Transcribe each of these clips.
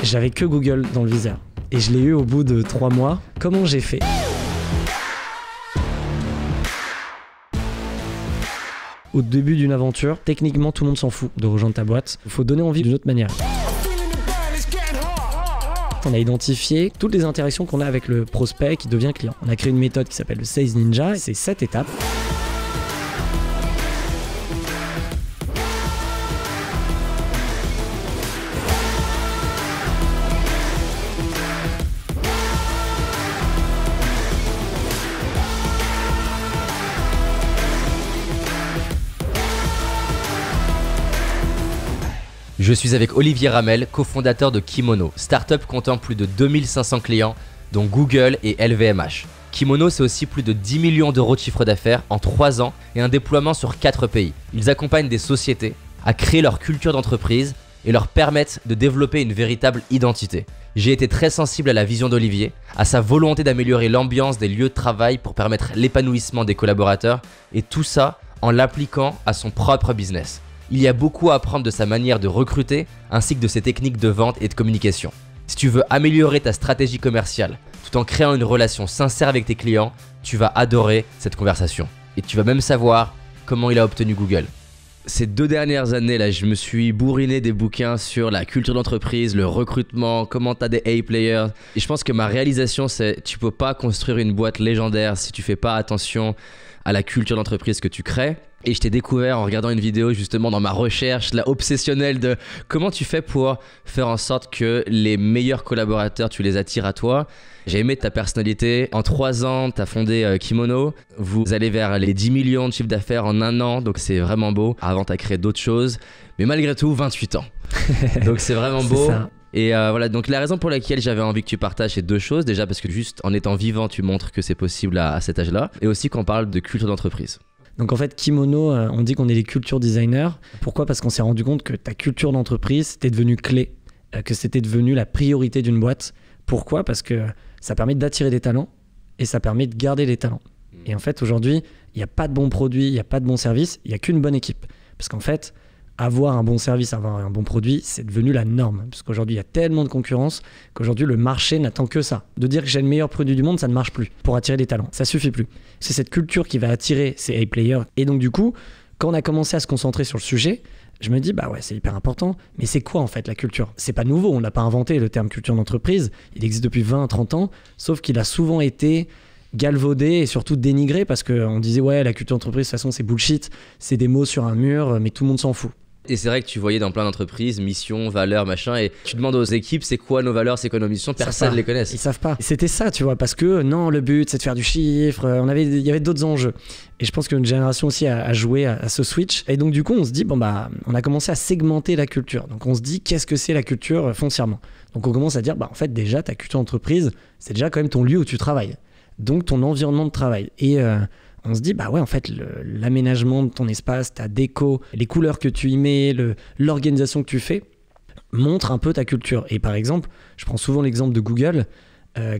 J'avais que Google dans le viseur. Et je l'ai eu au bout de 3 mois. Comment j'ai fait ? Au début d'une aventure, techniquement, tout le monde s'en fout de rejoindre ta boîte. Il faut donner envie d'une autre manière. On a identifié toutes les interactions qu'on a avec le prospect qui devient client. On a créé une méthode qui s'appelle le Sales Ninja. C'est 7 étapes. Je suis avec Olivier Ramel, cofondateur de Kimono, startup comptant plus de 2500 clients, dont Google et LVMH. Kimono, c'est aussi plus de 10 millions d'euros de chiffre d'affaires en 3 ans et un déploiement sur 4 pays. Ils accompagnent des sociétés à créer leur culture d'entreprise et leur permettent de développer une véritable identité. J'ai été très sensible à la vision d'Olivier, à sa volonté d'améliorer l'ambiance des lieux de travail pour permettre l'épanouissement des collaborateurs et tout ça en l'appliquant à son propre business. Il y a beaucoup à apprendre de sa manière de recruter ainsi que de ses techniques de vente et de communication. Si tu veux améliorer ta stratégie commerciale tout en créant une relation sincère avec tes clients, tu vas adorer cette conversation. Et tu vas même savoir comment il a obtenu Google. Ces 2 dernières années, là, je me suis bourriné des bouquins sur la culture d'entreprise, le recrutement, comment t'as des A-players. Et je pense que ma réalisation, c'est tu peux pas construire une boîte légendaire si tu fais pas attention à la culture d'entreprise que tu crées. Et je t'ai découvert en regardant une vidéo justement dans ma recherche là, obsessionnelle de comment tu fais pour faire en sorte que les meilleurs collaborateurs, tu les attires à toi. J'ai aimé ta personnalité. En 3 ans, tu as fondé Kimono. Vous allez vers les 10 millions de chiffre d'affaires en 1 an, donc c'est vraiment beau. Avant, tu as créé d'autres choses. Mais malgré tout, 28 ans. Donc c'est vraiment beau. C'est ça. Et voilà, donc la raison pour laquelle j'avais envie que tu partages ces 2 choses, déjà parce que juste en étant vivant, tu montres que c'est possible à cet âge-là. Et aussi qu'on parle de culture d'entreprise. Donc en fait, Kimono, on dit qu'on est des culture designers. Pourquoi ? Parce qu'on s'est rendu compte que ta culture d'entreprise, c'était devenu clé, que c'était devenu la priorité d'une boîte. Pourquoi ? Parce que ça permet d'attirer des talents et ça permet de garder les talents. Et en fait, aujourd'hui, il n'y a pas de bons produits, il n'y a pas de bons services, il n'y a qu'une bonne équipe. Parce qu'en fait, avoir un bon service, avoir un bon produit, c'est devenu la norme. Parce qu'aujourd'hui, il y a tellement de concurrence qu'aujourd'hui, le marché n'attend que ça. De dire que j'ai le meilleur produit du monde, ça ne marche plus pour attirer des talents. Ça suffit plus. C'est cette culture qui va attirer ces A-players. Et donc, du coup, quand on a commencé à se concentrer sur le sujet, je me dis, bah ouais, c'est hyper important. Mais c'est quoi en fait la culture ? C'est pas nouveau, on l'a pas inventé le terme culture d'entreprise. Il existe depuis 20 à 30 ans, sauf qu'il a souvent été galvaudé et surtout dénigré parce qu'on disait, ouais, la culture d'entreprise, de toute façon, c'est bullshit, c'est des mots sur un mur, mais tout le monde s'en fout. Et c'est vrai que tu voyais dans plein d'entreprises, mission, valeurs, machin, et tu demandes aux équipes c'est quoi nos valeurs, c'est quoi nos missions, personne ne les connaît. Ils savent pas. C'était ça, tu vois, parce que non, le but c'est de faire du chiffre, il y avait d'autres enjeux. Et je pense que notre génération aussi a joué à ce switch. Et donc du coup, on se dit, bon bah, on a commencé à segmenter la culture. Donc on se dit, qu'est-ce que c'est la culture foncièrement ? Donc on commence à dire, bah en fait déjà, ta culture d'entreprise, c'est déjà quand même ton lieu où tu travailles. Donc ton environnement de travail. Et on se dit, bah ouais, en fait, l'aménagement de ton espace, ta déco, les couleurs que tu y mets, l'organisation que tu fais, montre un peu ta culture. Et par exemple, je prends souvent l'exemple de Google,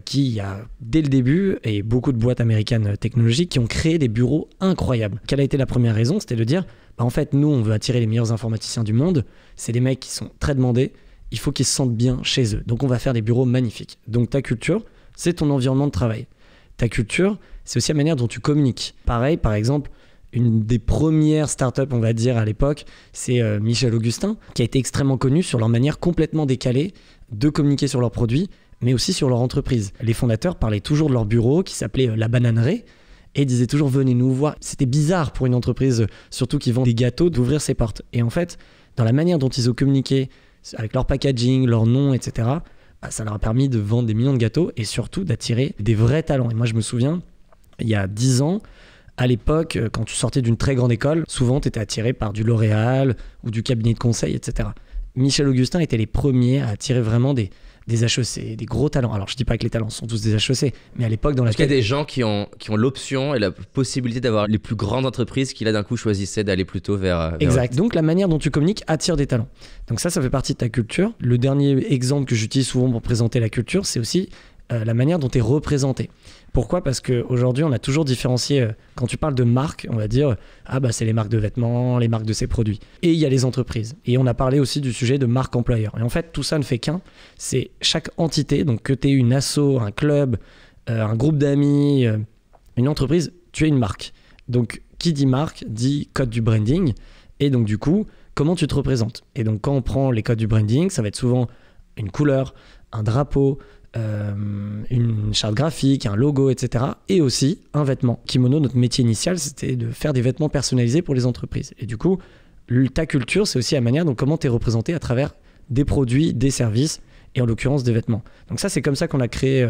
qui a, dès le début, et beaucoup de boîtes américaines technologiques qui ont créé des bureaux incroyables. Quelle a été la première raison ? C'était de dire, bah en fait, nous, on veut attirer les meilleurs informaticiens du monde. C'est des mecs qui sont très demandés. Il faut qu'ils se sentent bien chez eux. Donc, on va faire des bureaux magnifiques. Donc, ta culture, c'est ton environnement de travail. Ta culture, c'est aussi la manière dont tu communiques. Pareil, par exemple, une des premières startups, on va dire, à l'époque, c'est Michel Augustin, qui a été extrêmement connu sur leur manière complètement décalée de communiquer sur leurs produits, mais aussi sur leur entreprise. Les fondateurs parlaient toujours de leur bureau, qui s'appelait La Bananerie, et disaient toujours « venez nous voir ». C'était bizarre pour une entreprise, surtout qui vend des gâteaux, d'ouvrir ses portes. Et en fait, dans la manière dont ils ont communiqué, avec leur packaging, leur nom, etc., ça leur a permis de vendre des millions de gâteaux et surtout d'attirer des vrais talents. Et moi, je me souviens, il y a 10 ans, à l'époque, quand tu sortais d'une très grande école, souvent, tu étais attiré par du L'Oréal ou du cabinet de conseil, etc. Michel Augustin était les premiers à attirer vraiment des HEC, des gros talents. Alors, je dis pas que les talents sont tous des HEC, mais à l'époque, dans laquelle... Il y a des gens qui ont l'option et la possibilité d'avoir les plus grandes entreprises qui, là, d'un coup, choisissaient d'aller plutôt vers... Exact. Donc, la manière dont tu communiques attire des talents. Donc ça fait partie de ta culture. Le dernier exemple que j'utilise souvent pour présenter la culture, c'est aussi la manière dont tu es représenté. Pourquoi ? Parce qu'aujourd'hui, on a toujours différencié, quand tu parles de marque, on va dire, c'est les marques de vêtements, les marques de ces produits. Et il y a les entreprises. Et on a parlé aussi du sujet de marque employeur. Et en fait, tout ça ne fait qu'un. C'est chaque entité, donc que tu aies une asso, un club, un groupe d'amis, une entreprise, tu es une marque. Donc, qui dit marque, dit code du branding. Et donc, du coup, comment tu te représentes ? Et donc, quand on prend les codes du branding, ça va être souvent une couleur, un drapeau, une charte graphique, un logo, etc. Et aussi un vêtement. Kimono, notre métier initial, c'était de faire des vêtements personnalisés pour les entreprises. Et du coup, ta culture, c'est aussi la manière dont comment tu es représenté à travers des produits, des services, et en l'occurrence des vêtements. Donc ça, c'est comme ça qu'on a créé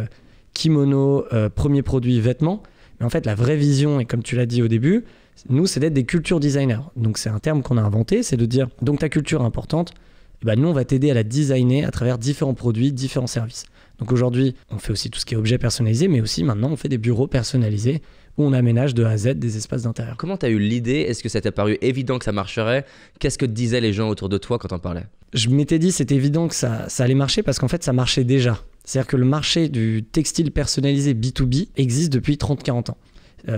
Kimono, premier produit vêtements. Mais en fait, la vraie vision, et comme tu l'as dit au début, nous, c'est d'être des culture designers. Donc c'est un terme qu'on a inventé, c'est de dire, donc ta culture est importante, nous, on va t'aider à la designer à travers différents produits, différents services. Donc aujourd'hui, on fait aussi tout ce qui est objet personnalisé, mais aussi maintenant, on fait des bureaux personnalisés où on aménage de A à Z des espaces d'intérieur. Comment tu as eu l'idée ? Est-ce que ça t'a paru évident que ça marcherait ? Qu'est-ce que disaient les gens autour de toi quand t'en parlais ? Je m'étais dit c'était évident que ça allait marcher parce qu'en fait, ça marchait déjà. C'est-à-dire que le marché du textile personnalisé B2B existe depuis 30-40 ans.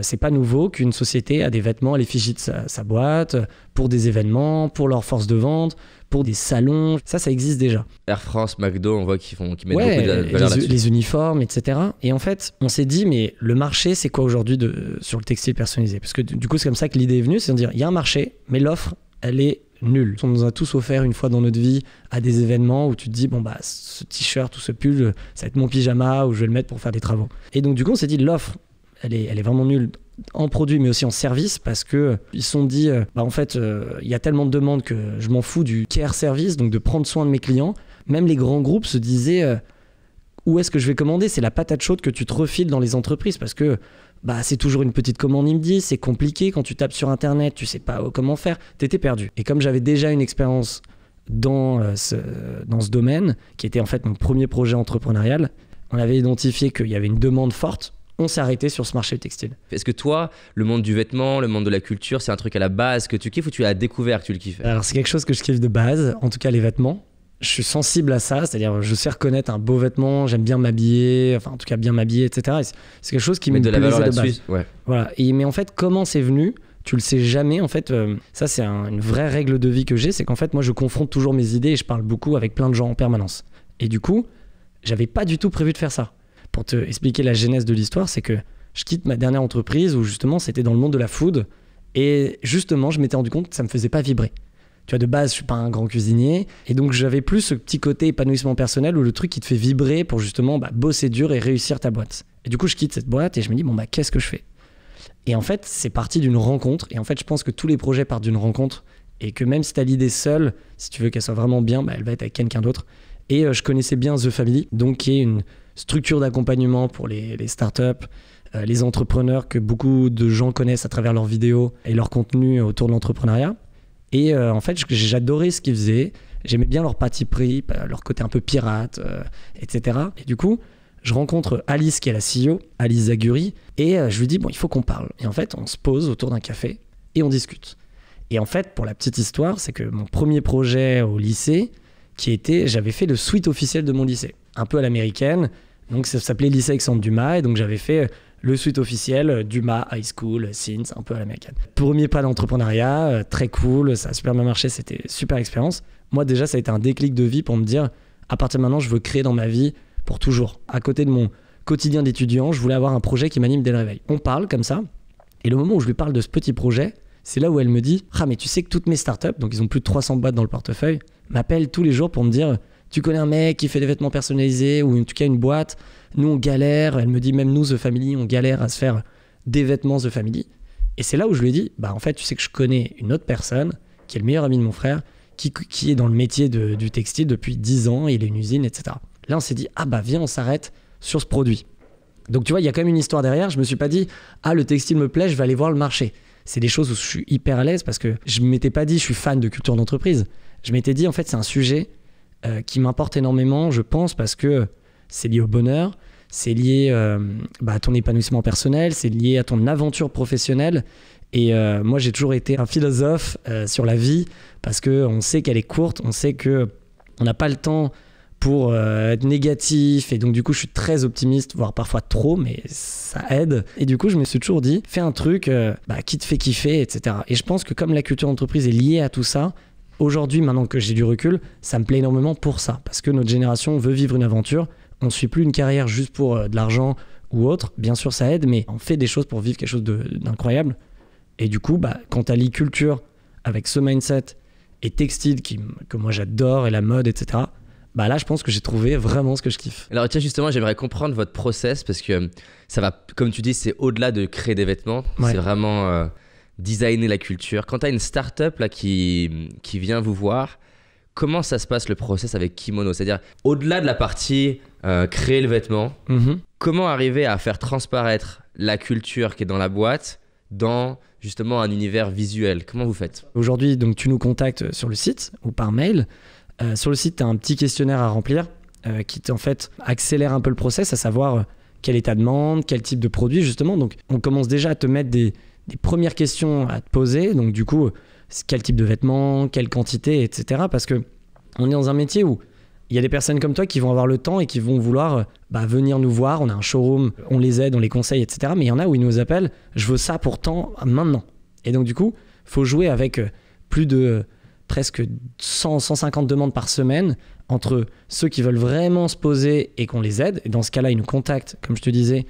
C'est pas nouveau qu'une société a des vêtements à l'effigie de sa boîte, pour des événements, pour leur force de vente, pour des salons. Ça existe déjà. Air France, McDo, on voit qu'ils mettent beaucoup de valeur là-dessus. Les uniformes, etc. Et en fait, on s'est dit, mais le marché, c'est quoi aujourd'hui sur le textile personnalisé ? Parce que du coup, c'est comme ça que l'idée est venue, c'est de dire, il y a un marché, mais l'offre, elle est nulle. On nous a tous offert une fois dans notre vie à des événements où tu te dis, ce t-shirt ou ce pull, ça va être mon pyjama ou je vais le mettre pour faire des travaux. Et donc, du coup, on s'est dit, l'offre, elle est vraiment nulle en produit mais aussi en service parce que ils se sont dit il y a tellement de demandes que je m'en fous du care service, donc de prendre soin de mes clients. Même les grands groupes se disaient où est-ce que je vais commander ? C'est la patate chaude que tu te refiles dans les entreprises parce que c'est toujours une petite commande, il me dit, c'est compliqué quand tu tapes sur internet, tu sais pas comment faire, t'étais perdu. Et comme j'avais déjà une expérience dans ce domaine qui était en fait mon premier projet entrepreneurial, on avait identifié qu'il y avait une demande forte. On s'est arrêté sur ce marché textile. Est-ce que toi, le monde du vêtement, le monde de la culture, c'est un truc à la base que tu kiffes ou tu as découvert que tu le kiffes ? Alors c'est quelque chose que je kiffe de base, en tout cas les vêtements. Je suis sensible à ça, c'est-à-dire je sais reconnaître un beau vêtement, j'aime bien m'habiller, enfin en tout cas bien m'habiller, etc. Et c'est quelque chose qui me plaisait de base. Mais de la valeur là-dessus, ouais. Voilà. Mais en fait, comment c'est venu ? Tu le sais jamais. En fait, ça c'est une vraie règle de vie que j'ai, c'est qu'en fait moi je confronte toujours mes idées et je parle beaucoup avec plein de gens en permanence. Et du coup, j'avais pas du tout prévu de faire ça. Pour te expliquer la genèse de l'histoire, c'est que je quitte ma dernière entreprise où justement c'était dans le monde de la food et justement je m'étais rendu compte que ça me faisait pas vibrer. Tu vois, de base je suis pas un grand cuisinier et donc j'avais plus ce petit côté épanouissement personnel où le truc qui te fait vibrer pour justement bosser dur et réussir ta boîte. Et du coup je quitte cette boîte et je me dis qu'est-ce que je fais ? Et en fait c'est parti d'une rencontre et en fait je pense que tous les projets partent d'une rencontre et que même si t'as l'idée seule, si tu veux qu'elle soit vraiment bien, elle va être avec quelqu'un d'autre. Et je connaissais bien The Family, donc qui est une structure d'accompagnement pour les startups, les entrepreneurs que beaucoup de gens connaissent à travers leurs vidéos et leur contenu autour de l'entrepreneuriat. Et en fait, j'adorais ce qu'ils faisaient. J'aimais bien leur parti pris, leur côté un peu pirate, etc. Et du coup, je rencontre Alice, qui est la CEO, Alice Zaguri, et je lui dis, il faut qu'on parle. Et en fait, on se pose autour d'un café et on discute. Et en fait, pour la petite histoire, c'est que mon premier projet au lycée, j'avais fait le suite officiel de mon lycée, un peu à l'américaine, donc ça s'appelait lycée Alexandre Dumas, et donc j'avais fait le suite officiel Dumas High School, SINS, un peu à l'américaine. Premier pas d'entrepreneuriat, très cool, ça a super bien marché, c'était une super expérience. Moi déjà, ça a été un déclic de vie pour me dire, à partir de maintenant, je veux créer dans ma vie pour toujours. À côté de mon quotidien d'étudiant, je voulais avoir un projet qui m'anime dès le réveil. On parle comme ça, et le moment où je lui parle de ce petit projet, c'est là où elle me dit « Ah, mais tu sais que toutes mes startups, donc ils ont plus de 300 boîtes dans le portefeuille, m'appellent tous les jours pour me dire « Tu connais un mec qui fait des vêtements personnalisés ou en tout cas une boîte, nous on galère. » Elle me dit « Même nous, The Family, on galère à se faire des vêtements The Family. » Et c'est là où je lui ai dit « En fait, tu sais que je connais une autre personne qui est le meilleur ami de mon frère, qui est dans le métier du textile depuis 10 ans, il a une usine, etc. » Là, on s'est dit « Ah viens, on s'arrête sur ce produit. » Donc tu vois, il y a quand même une histoire derrière. Je me suis pas dit « Ah, le textile me plaît, je vais aller voir le marché. » C'est des choses où je suis hyper à l'aise parce que je ne m'étais pas dit je suis fan de culture d'entreprise. Je m'étais dit en fait c'est un sujet qui m'importe énormément, je pense, parce que c'est lié au bonheur, c'est lié à ton épanouissement personnel, c'est lié à ton aventure professionnelle. Et moi j'ai toujours été un philosophe sur la vie parce qu'on sait qu'elle est courte, on sait qu'on n'a pas le temps pour être négatif, et donc du coup je suis très optimiste, voire parfois trop, mais ça aide. Et du coup je me suis toujours dit, fais un truc qui te fait kiffer, etc. Et je pense que comme la culture d'entreprise est liée à tout ça, aujourd'hui, maintenant que j'ai du recul, ça me plaît énormément pour ça, parce que notre génération veut vivre une aventure. On ne suit plus une carrière juste pour de l'argent ou autre. Bien sûr ça aide, mais on fait des choses pour vivre quelque chose d'incroyable. Et du coup quand tu allies culture avec ce mindset et textile que moi j'adore, et la mode, etc., là je pense que j'ai trouvé vraiment ce que je kiffe. Alors tiens, justement, j'aimerais comprendre votre process, parce que ça va, comme tu dis, c'est au-delà de créer des vêtements. Ouais. C'est vraiment designer la culture. Quand tu as une startup là, qui vient vous voir, comment ça se passe le process avec Kimono? C'est-à-dire, au-delà de la partie créer le vêtement, comment arriver à faire transparaître la culture qui est dans la boîte dans justement un univers visuel? Comment vous faites? Aujourd'hui, donc, tu nous contactes sur le site ou par mail. Sur le site, tu as un petit questionnaire à remplir qui en fait accélère un peu le process, à savoir quelle est ta demande, quel type de produit justement. Donc on commence déjà à te mettre des premières questions à te poser. Donc du coup, quel type de vêtements, quelle quantité, etc. Parce que on est dans un métier où il y a des personnes comme toi qui vont avoir le temps et qui vont vouloir venir nous voir. On a un showroom, on les aide, on les conseille, etc. Mais il y en a où ils nous appellent, je veux ça pourtant maintenant. Et donc du coup, il faut jouer avec plus de presque 100-150 demandes par semaine entre ceux qui veulent vraiment se poser et qu'on les aide. Et dans ce cas-là, ils nous contactent, comme je te disais,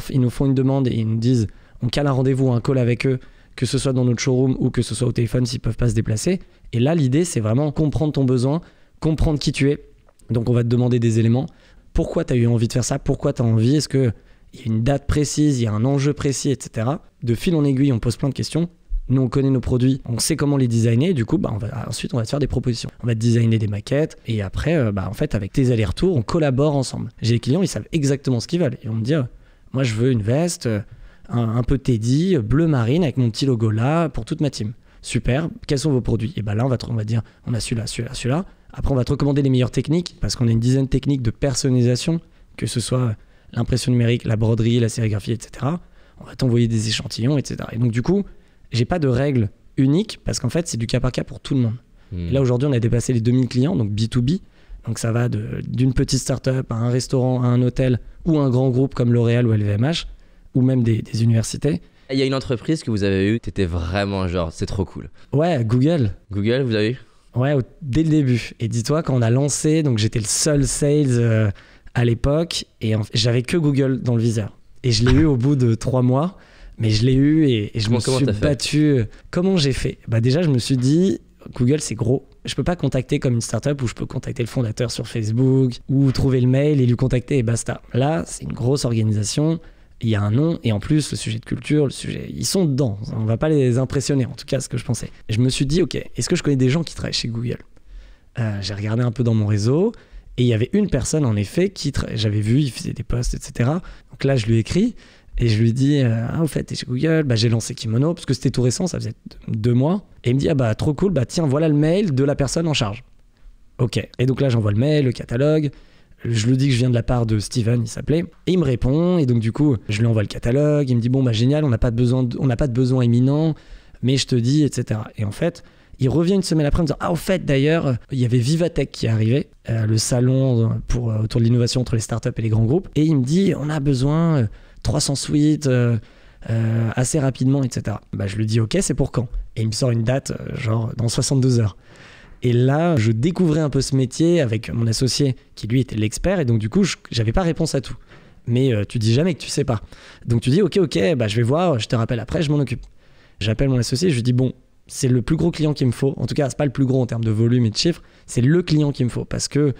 ils nous font une demande et ils nous disent, on cale un rendez-vous, un call avec eux, que ce soit dans notre showroom ou que ce soit au téléphone s'ils ne peuvent pas se déplacer. Et là, l'idée, c'est vraiment comprendre ton besoin, comprendre qui tu es. Donc, on va te demander des éléments. Pourquoi tu as eu envie de faire ça? Pourquoi tu as envie? Est-ce qu'il y a une date précise? Il y a un enjeu précis, etc. De fil en aiguille, on pose plein de questions. Nous, on connaît nos produits, on sait comment les designer. Et du coup, ensuite, on va te faire des propositions. On va te designer des maquettes. Et après, en fait, avec tes allers-retours, on collabore ensemble. J'ai des clients, ils savent exactement ce qu'ils veulent. Ils vont me dire, moi, je veux une veste un peu Teddy, bleu marine, avec mon petit logo là, pour toute ma team. Super, quels sont vos produits? Et là, on va dire, on a celui-là, celui-là, celui-là. Après, on va te recommander les meilleures techniques, parce qu'on a une dizaine de techniques de personnalisation, que ce soit l'impression numérique, la broderie, la sérigraphie, etc. On va t'envoyer des échantillons, etc. Et donc, du coup, j'ai pas de règles uniques, parce qu'en fait, c'est du cas par cas pour tout le monde. Et là, aujourd'hui, on a dépassé les 2000 clients, donc B2B. Donc, ça va d'une petite start-up à un restaurant, à un hôtel, ou un grand groupe comme L'Oréal ou LVMH, ou même des universités. Il y a une entreprise que vous avez eue, t'étais vraiment genre, c'est trop cool. Ouais, Google. Google, vous avez eu? Ouais, dès le début. Et dis-toi, quand on a lancé, donc j'étais le seul sales à l'époque, et j'avais que Google dans le viseur. Et je l'ai eu au bout de 3 mois, mais je l'ai eu et je me suis battu. Comment j'ai fait? Déjà, je me suis dit, Google, c'est gros. Je peux pas contacter comme une startup où je peux contacter le fondateur sur Facebook, ou trouver le mail et lui contacter et basta. Là, c'est une grosse organisation. Il y a un nom, et en plus, le sujet de culture, ils sont dedans. On va pas les impressionner, en tout cas, ce que je pensais. Et je me suis dit, ok, est-ce que je connais des gens qui travaillent chez Google? J'ai regardé un peu dans mon réseau, et il y avait une personne, en effet, j'avais vu, il faisait des posts, etc. Donc là, je lui ai écrit, et je lui ai dit, au fait, t'es chez Google, j'ai lancé Kimono, parce que c'était tout récent, ça faisait 2 mois. Et il me dit, trop cool, tiens, voilà le mail de la personne en charge. Ok, et donc là, j'envoie le mail, le catalogue. Je lui dis que je viens de la part de Steven, il s'appelait, et il me répond, et donc du coup, je lui envoie le catalogue, il me dit, génial, on n'a pas de besoin imminent, mais je te dis, etc. Et en fait, il revient une semaine après en me disant, au fait, d'ailleurs, il y avait Vivatech qui est arrivé, le salon autour de l'innovation entre les startups et les grands groupes, et il me dit, on a besoin 300 suites assez rapidement, etc. Je lui dis, ok, c'est pour quand? Et il me sort une date, genre dans 62 heures. Et là, je découvrais un peu ce métier avec mon associé qui, lui, était l'expert. Et donc, du coup, j'avais pas réponse à tout. Mais tu dis jamais que tu sais pas. Donc, tu dis, ok, je vais voir, je te rappelle après, je m'en occupe. J'appelle mon associé, je lui dis, c'est le plus gros client qu'il me faut. En tout cas, c'est pas le plus gros en termes de volume et de chiffres. C'est le client qu'il me faut parce que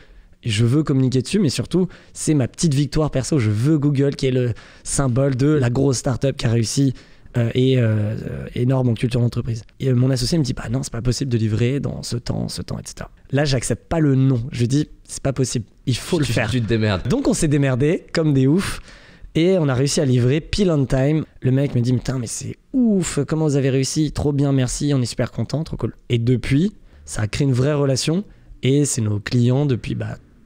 je veux communiquer dessus, mais surtout, c'est ma petite victoire perso. Je veux Google, qui est le symbole de la grosse startup qui a réussi et énorme en culture d'entreprise. Et mon associé me dit, non, c'est pas possible de livrer dans ce temps, etc. Là, j'accepte pas le non. Je lui dis, c'est pas possible, il faut le faire. Tu te démerdes. Donc, on s'est démerdé comme des oufs et on a réussi à livrer pile on time. Le mec me dit, putain, mais c'est ouf, comment vous avez réussi? Trop bien, merci, on est super contents, trop cool. Et depuis, ça a créé une vraie relation et c'est nos clients depuis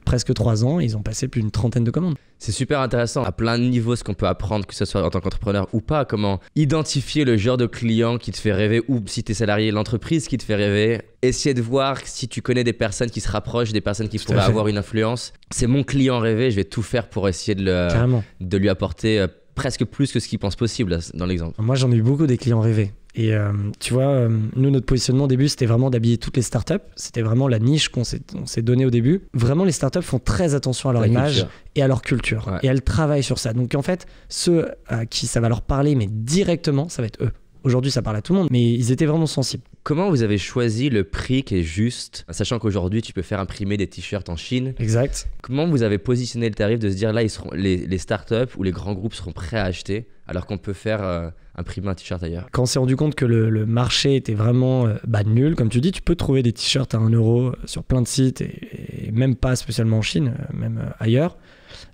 presque 3 ans. Ils ont passé plus d'une 30aine de commandes. C'est super intéressant à plein de niveaux ce qu'on peut apprendre, que ce soit en tant qu'entrepreneur ou pas, comment identifier le genre de client qui te fait rêver, ou si tu es salarié, l'entreprise qui te fait rêver. Essayer de voir si tu connais des personnes qui se rapprochent, des personnes qui pourraient avoir une influence. C'est mon client rêvé, je vais tout faire pour essayer de lui apporter presque plus que ce qu'il pense possible dans l'exemple. Moi j'en ai eu beaucoup des clients rêvés. Et tu vois, nous, notre positionnement au début, c'était vraiment d'habiller toutes les startups. C'était vraiment la niche qu'on s'est donné au début. Vraiment, les startups font très attention à leur image et à leur culture. Ouais. Et elles travaillent sur ça. Donc en fait, ceux à qui ça va leur parler, mais directement, ça va être eux. Aujourd'hui, ça parle à tout le monde, mais ils étaient vraiment sensibles. Comment vous avez choisi le prix qui est juste, sachant qu'aujourd'hui, tu peux faire imprimer des t-shirts en Chine? Exact. Comment vous avez positionné le tarif de se dire là, les startups ou les grands groupes seront prêts à acheter, alors qu'on peut faire imprimer un t-shirt ailleurs? Quand on s'est rendu compte que le marché était vraiment nul, comme tu dis, tu peux trouver des t-shirts à 1 euro sur plein de sites et même pas spécialement en Chine, même ailleurs.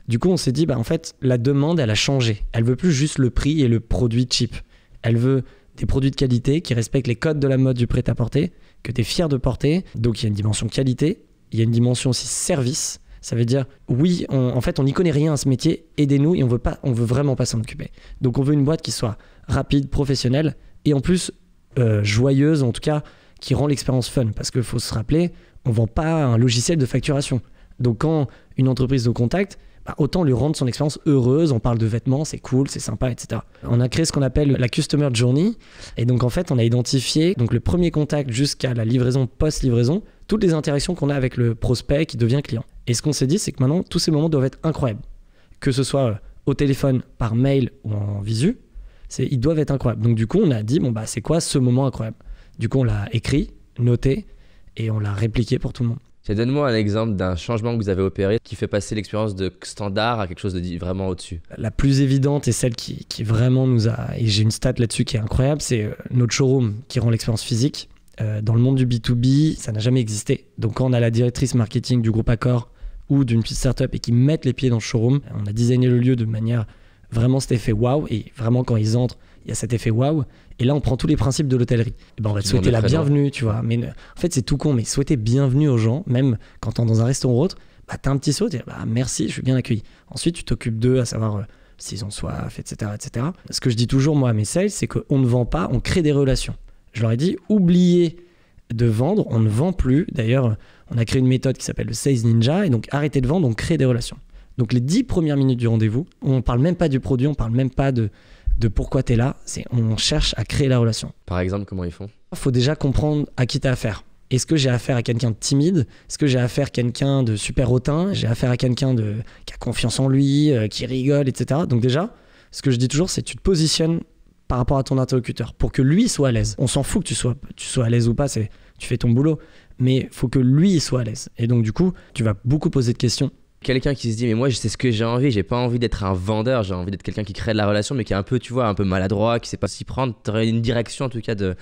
Du coup, on s'est dit, en fait, la demande, elle a changé. Elle veut plus juste le prix et le produit cheap. Elle veut des produits de qualité qui respectent les codes de la mode du prêt-à-porter, que tu es fier de porter. Donc, il y a une dimension qualité, il y a une dimension aussi service. Ça veut dire, oui, en fait, on n'y connaît rien à ce métier, aidez-nous et on veut vraiment pas s'en occuper. Donc, on veut une boîte qui soit rapide, professionnelle et en plus joyeuse, en tout cas, qui rend l'expérience fun. Parce qu'il faut se rappeler, on vend pas un logiciel de facturation. Donc, quand une entreprise nous contacte, autant lui rendre son expérience heureuse. On parle de vêtements, c'est cool, c'est sympa, etc. On a créé ce qu'on appelle la Customer Journey. Et donc, en fait, on a identifié donc, le premier contact jusqu'à la livraison, post-livraison, toutes les interactions qu'on a avec le prospect qui devient client. Et ce qu'on s'est dit, c'est que maintenant, tous ces moments doivent être incroyables. Que ce soit au téléphone, par mail ou en visu, ils doivent être incroyables. Donc, du coup, on a dit, c'est quoi ce moment incroyable? Du coup, on l'a écrit, noté et on l'a répliqué pour tout le monde. Donne-moi un exemple d'un changement que vous avez opéré qui fait passer l'expérience de standard à quelque chose de vraiment au-dessus. La plus évidente et celle qui vraiment nous a... Et j'ai une stat là-dessus qui est incroyable, c'est notre showroom qui rend l'expérience physique. Dans le monde du B2B, ça n'a jamais existé. Donc quand on a la directrice marketing du groupe Accor ou d'une petite startup et qui mettent les pieds dans le showroom, on a designé le lieu de manière vraiment cet effet waouh. Et vraiment quand ils entrent, il y a cet effet waouh. Et là, on prend tous les principes de l'hôtellerie. On va te souhaiter la bienvenue, tu vois. Mais en fait, c'est tout con, mais souhaiter bienvenue aux gens, même quand tu es dans un restaurant ou autre, t'as un petit saut, tu dis merci, je suis bien accueilli. Ensuite, tu t'occupes d'eux, à savoir s'ils ont soif, etc., etc. Ce que je dis toujours, moi, à mes sales, c'est qu'on ne vend pas, on crée des relations. Je leur ai dit, oubliez de vendre, on ne vend plus. D'ailleurs, on a créé une méthode qui s'appelle le Sales Ninja, et donc arrêtez de vendre, on crée des relations. Donc les 10 premières minutes du rendez-vous, on ne parle même pas du produit, on ne parle même pas de pourquoi tu es là, on cherche à créer la relation. Par exemple, comment ils font? Il faut déjà comprendre à qui tu as affaire. Est-ce que j'ai affaire à quelqu'un de timide? Est-ce que j'ai affaire à quelqu'un de super hautain? J'ai affaire à quelqu'un qui a confiance en lui, qui rigole, etc. Donc déjà, ce que je dis toujours, c'est que tu te positionnes par rapport à ton interlocuteur pour que lui soit à l'aise. On s'en fout que tu sois à l'aise ou pas, tu fais ton boulot, mais il faut que lui soit à l'aise. Et donc du coup, tu vas beaucoup poser de questions. Quelqu'un qui se dit mais moi je sais ce que j'ai envie, j'ai pas envie d'être un vendeur, j'ai envie d'être quelqu'un qui crée de la relation mais qui est un peu, tu vois, un peu maladroit, qui sait pas s'y prendre. T'aurais une direction en tout cas de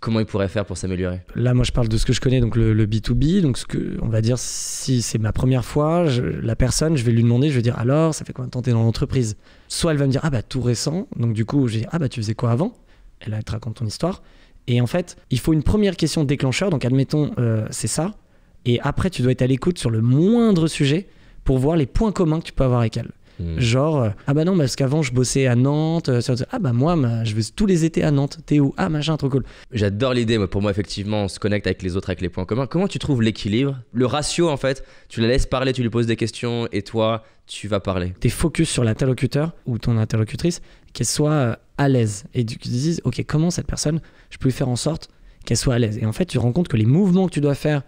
comment il pourrait faire pour s'améliorer? Là, moi je parle de ce que je connais, donc le B2B, donc on va dire si c'est ma première fois, la personne, je vais lui demander, je vais dire alors ça fait combien de temps t'es dans l'entreprise? Soit elle va me dire tout récent, donc du coup je vais dire tu faisais quoi avant? Et là elle te raconte ton histoire. Et en fait il faut une première question déclencheur, donc admettons c'est ça, et après tu dois être à l'écoute sur le moindre sujet pour voir les points communs que tu peux avoir avec elle. Genre, non, parce qu'avant je bossais à Nantes, moi je vais tous les étés à Nantes, t'es où? Machin, trop cool. J'adore l'idée, pour moi effectivement on se connecte avec les autres, avec les points communs. Comment tu trouves l'équilibre? Le ratio en fait, tu la laisses parler, tu lui poses des questions et toi tu vas parler. T'es focus sur l'interlocuteur ou ton interlocutrice, qu'elle soit à l'aise et tu te dises, ok, comment cette personne, je peux lui faire en sorte qu'elle soit à l'aise. Et en fait tu te rends compte que les mouvements que tu dois faire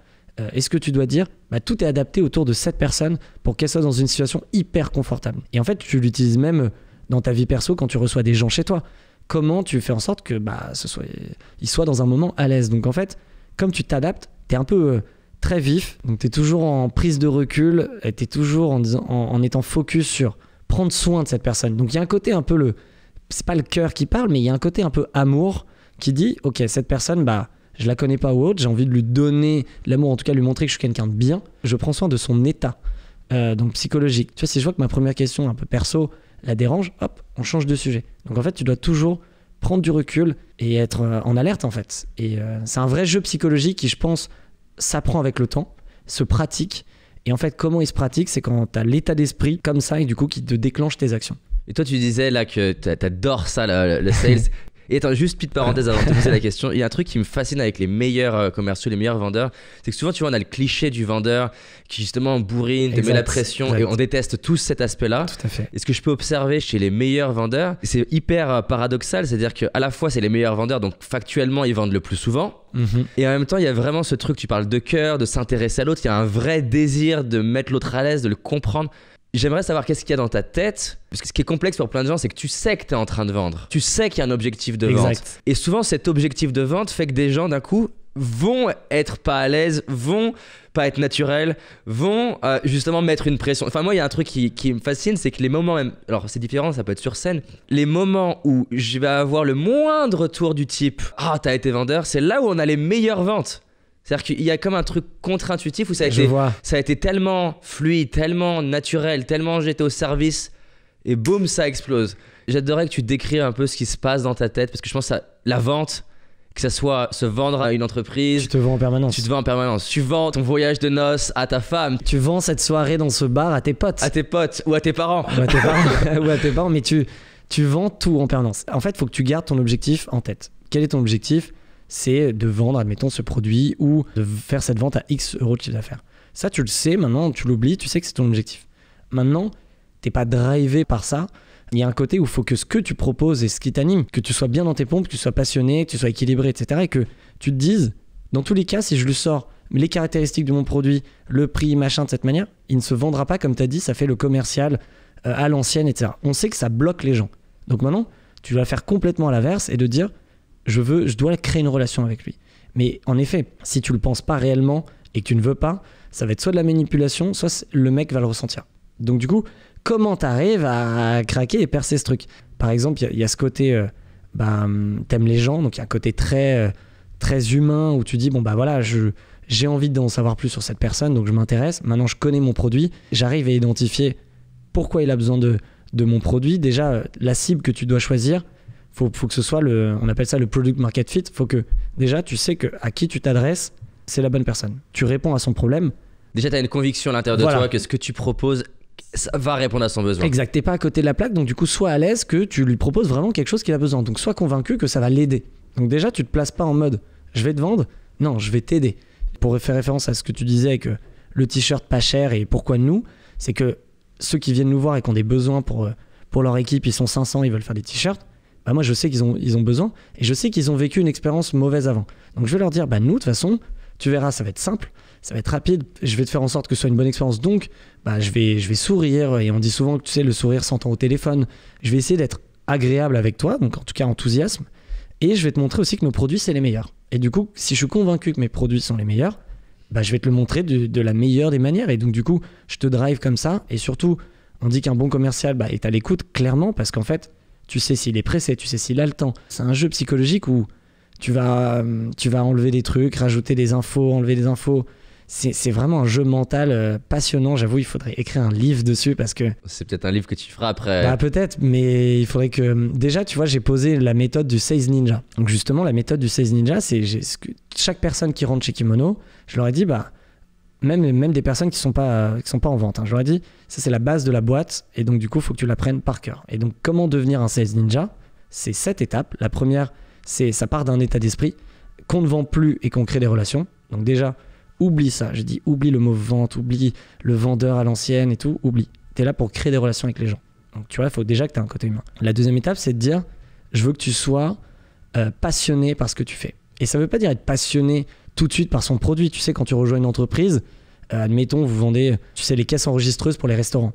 et ce que tu dois dire, tout est adapté autour de cette personne pour qu'elle soit dans une situation hyper confortable. Et en fait, tu l'utilises même dans ta vie perso quand tu reçois des gens chez toi. Comment tu fais en sorte que ils soient dans un moment à l'aise. Donc en fait, comme tu t'adaptes, tu es un peu très vif, donc tu es toujours en prise de recul, tu es toujours en étant focus sur prendre soin de cette personne. Donc il y a un côté un peu c'est pas le cœur qui parle, mais il y a un côté un peu amour qui dit, ok, cette personne, je la connais pas ou autre, j'ai envie de lui donner l'amour, en tout cas lui montrer que je suis quelqu'un de bien. Je prends soin de son état, donc psychologique. Tu vois, si je vois que ma première question un peu perso la dérange, hop, on change de sujet. Donc en fait, tu dois toujours prendre du recul et être en alerte en fait. Et c'est un vrai jeu psychologique qui, je pense, s'apprend avec le temps, se pratique Et en fait, comment il se pratique, c'est quand tu as l'état d'esprit comme ça et du coup qui te déclenche tes actions. Et toi, tu disais là que t'adores ça, le sales. Et attends, juste petite parenthèse avant de te poser la question. Il y a un truc qui me fascine avec les meilleurs commerciaux, les meilleurs vendeurs, c'est que souvent, tu vois, on a le cliché du vendeur qui justement bourrine, te met la pression, et on déteste tous cet aspect-là. Tout à fait. Et ce que je peux observer chez les meilleurs vendeurs, c'est hyper paradoxal, c'est-à-dire qu'à la fois, c'est les meilleurs vendeurs, donc factuellement, ils vendent le plus souvent. Et en même temps, il y a vraiment ce truc, tu parles de cœur, de s'intéresser à l'autre, il y a un vrai désir de mettre l'autre à l'aise, de le comprendre. J'aimerais savoir qu'est-ce qu'il y a dans ta tête, parce que ce qui est complexe pour plein de gens, c'est que tu sais que tu es en train de vendre. Tu sais qu'il y a un objectif de vente. Et souvent, cet objectif de vente fait que des gens, d'un coup, vont être pas à l'aise, vont pas être naturels, vont justement mettre une pression. Enfin, moi, il y a un truc qui me fascine, c'est que les moments même... Alors, c'est différent, ça peut être sur scène. Les moments où je vais avoir le moindre retour du type « Ah, t'as été vendeur », c'est là où on a les meilleures ventes. C'est-à-dire qu'il y a comme un truc contre-intuitif où ça a été tellement fluide, tellement naturel, tellement j'étais au service et boum, ça explose. J'adorerais que tu décrives un peu ce qui se passe dans ta tête parce que je pense que la vente, que ça soit se vendre à une entreprise. Tu te vends en permanence. Tu te vends en permanence. Tu vends ton voyage de noces à ta femme. Tu vends cette soirée dans ce bar à tes potes. À tes potes ou à tes parents. Ou à tes parents, ou à tes parents, mais tu vends tout en permanence. En fait, il faut que tu gardes ton objectif en tête. Quel est ton objectif ? C'est de vendre, admettons, ce produit ou de faire cette vente à X euros de chiffre d'affaires. Ça, tu le sais, maintenant, tu l'oublies, tu sais que c'est ton objectif. Maintenant, t'es pas drivé par ça. Il y a un côté où il faut que ce que tu proposes et ce qui t'anime, que tu sois bien dans tes pompes, que tu sois passionné, que tu sois équilibré, etc. Et que tu te dises, dans tous les cas, si je lui sors les caractéristiques de mon produit, le prix, machin, de cette manière, il ne se vendra pas, comme tu as dit, ça fait le commercial à l'ancienne, etc. On sait que ça bloque les gens. Donc maintenant, tu vas faire complètement à l'inverse et de dire, je dois créer une relation avec lui. Mais en effet, si tu le penses pas réellement et que tu ne veux pas, ça va être soit de la manipulation, soit le mec va le ressentir. Donc du coup, comment t'arrives à craquer et percer ce truc ? Par exemple, il y a ce côté, t'aimes les gens, donc il y a un côté très humain où tu dis, bon bah voilà, j'ai envie d'en savoir plus sur cette personne, donc je m'intéresse. Maintenant, je connais mon produit, j'arrive à identifier pourquoi il a besoin de mon produit. Déjà, la cible que tu dois choisir, faut que ce soit on appelle ça le product market fit. Faut que déjà tu sais que à qui tu t'adresses, c'est la bonne personne. Tu réponds à son problème. Déjà, tu as une conviction à l'intérieur de toi que ce que tu proposes, ça va répondre à son besoin. Exact. T'es pas à côté de la plaque, donc du coup, sois à l'aise que tu lui proposes vraiment quelque chose qu'il a besoin. Donc, sois convaincu que ça va l'aider. Donc déjà, tu te places pas en mode je vais te vendre. Non, je vais t'aider. Pour faire référence à ce que tu disais avec le t-shirt pas cher et pourquoi nous, c'est que ceux qui viennent nous voir et qui ont des besoins pour leur équipe, ils sont 500, ils veulent faire des t-shirts. Bah moi je sais qu'ils ont besoin et je sais qu'ils ont vécu une expérience mauvaise avant. Donc je vais leur dire, nous de toute façon, tu verras, ça va être simple, ça va être rapide, je vais te faire en sorte que ce soit une bonne expérience. Donc je vais sourire et on dit souvent que tu sais, le sourire s'entend au téléphone. Je vais essayer d'être agréable avec toi, donc en tout cas enthousiasme, et je vais te montrer aussi que nos produits c'est les meilleurs. Et du coup, si je suis convaincu que mes produits sont les meilleurs, je vais te le montrer de la meilleure des manières. Et donc du coup, je te drive comme ça. Et surtout, on dit qu'un bon commercial est à l'écoute clairement parce qu'en fait, tu sais s'il est pressé, tu sais s'il a le temps. C'est un jeu psychologique où tu vas enlever des trucs, rajouter des infos, enlever des infos. C'est vraiment un jeu mental passionnant. J'avoue, il faudrait écrire un livre dessus parce que... C'est peut-être un livre que tu feras après. Peut-être, mais il faudrait que... Déjà, tu vois, j'ai posé la méthode du Sales Ninja. Donc justement, la méthode du Sales Ninja, c'est chaque personne qui rentre chez Kimono, je leur ai dit, même des personnes qui sont pas en vente, je leur ai dit, ça c'est la base de la boîte et donc du coup, il faut que tu l'apprennes par cœur. Et donc, comment devenir un Sales Ninja ? C'est 7 étapes. La première, ça part d'un état d'esprit qu'on ne vend plus et qu'on crée des relations. Donc déjà, oublie ça. J'ai dit, oublie le mot vente, oublie le vendeur à l'ancienne et tout, oublie. Tu es là pour créer des relations avec les gens. Donc tu vois, il faut déjà que tu aies un côté humain. La deuxième étape, c'est de dire, je veux que tu sois passionné par ce que tu fais. Et ça veut pas dire être passionné tout de suite par son produit. Tu sais, quand tu rejoins une entreprise, admettons, vous vendez, tu sais, les caisses enregistreuses pour les restaurants.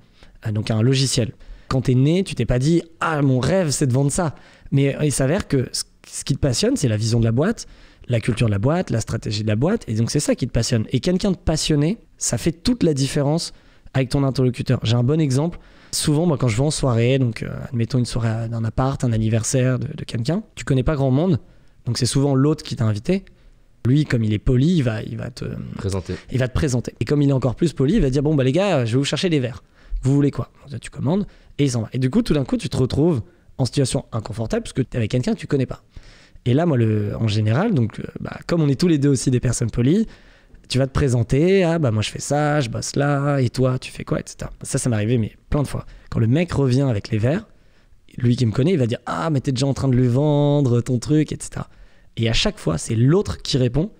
Donc un logiciel. Quand t'es né, tu t'es pas dit « Ah, mon rêve, c'est de vendre ça ». Mais il s'avère que ce qui te passionne, c'est la vision de la boîte, la culture de la boîte, la stratégie de la boîte. Et donc, c'est ça qui te passionne. Et quelqu'un de passionné, ça fait toute la différence avec ton interlocuteur. J'ai un bon exemple. Souvent, moi, quand je vais en soirée, donc admettons une soirée d'un appart, un anniversaire de quelqu'un, tu connais pas grand monde. Donc, c'est souvent l'autre qui t'a invité. Lui, comme il est poli, il va te présenter. Et comme il est encore plus poli, il va dire « Bon, les gars, je vais vous chercher des verres. Vous voulez quoi ?» Tu commandes et il s'en va. Et du coup, tout d'un coup, tu te retrouves en situation inconfortable parce que tu es avec quelqu'un que tu connais pas. Et là, moi, en général, donc, comme on est tous les deux aussi des personnes polies, Tu vas te présenter, ah bah moi je fais ça, je bosse là, et toi tu fais quoi, etc. Ça m'est arrivé mais plein de fois. Quand le mec revient avec les verres, lui qui me connaît, il va dire ah mais t'es déjà en train de lui vendre ton truc, etc. Et à chaque fois c'est l'autre qui répond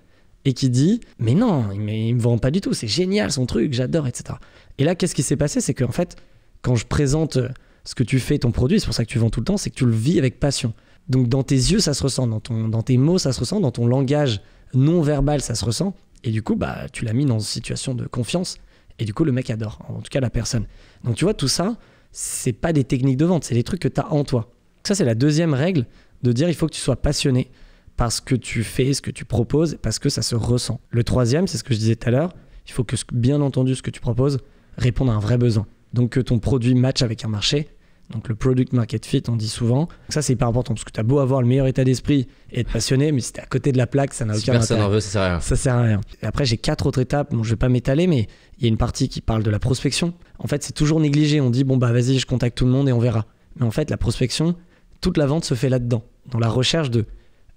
et qui dit mais non, il me vend pas du tout, c'est génial son truc, j'adore, etc. Et là qu'est-ce qui s'est passé, c'est qu'en fait quand je présente ce que tu fais, ton produit, c'est pour ça que tu vends tout le temps, c'est que tu le vis avec passion. Donc dans tes yeux ça se ressent, dans tes mots ça se ressent, dans ton langage non verbal ça se ressent. Et du coup, bah, tu l'as mis dans une situation de confiance. Et du coup, le mec adore, en tout cas la personne. Donc tu vois, tout ça, c'est pas des techniques de vente, c'est des trucs que tu as en toi. Ça, c'est la deuxième règle, de dire il faut que tu sois passionné par ce que tu fais, ce que tu proposes, parce que ça se ressent. Le troisième, c'est ce que je disais tout à l'heure, il faut que, bien entendu, ce que tu proposes réponde à un vrai besoin. Donc que ton produit matche avec un marché. Donc le product market fit, on dit souvent. Donc ça, c'est hyper important parce que tu as beau avoir le meilleur état d'esprit et être passionné, mais si t'es à côté de la plaque, ça n'a aucun intérêt. Si personne en veut, ça sert à rien. Ça sert à rien. Et après, j'ai 4 autres étapes. Bon, je vais pas m'étaler, mais il y a une partie qui parle de la prospection. En fait, c'est toujours négligé. On dit, bon, bah vas-y, je contacte tout le monde et on verra. Mais en fait, la prospection, toute la vente se fait là-dedans, dans la recherche de,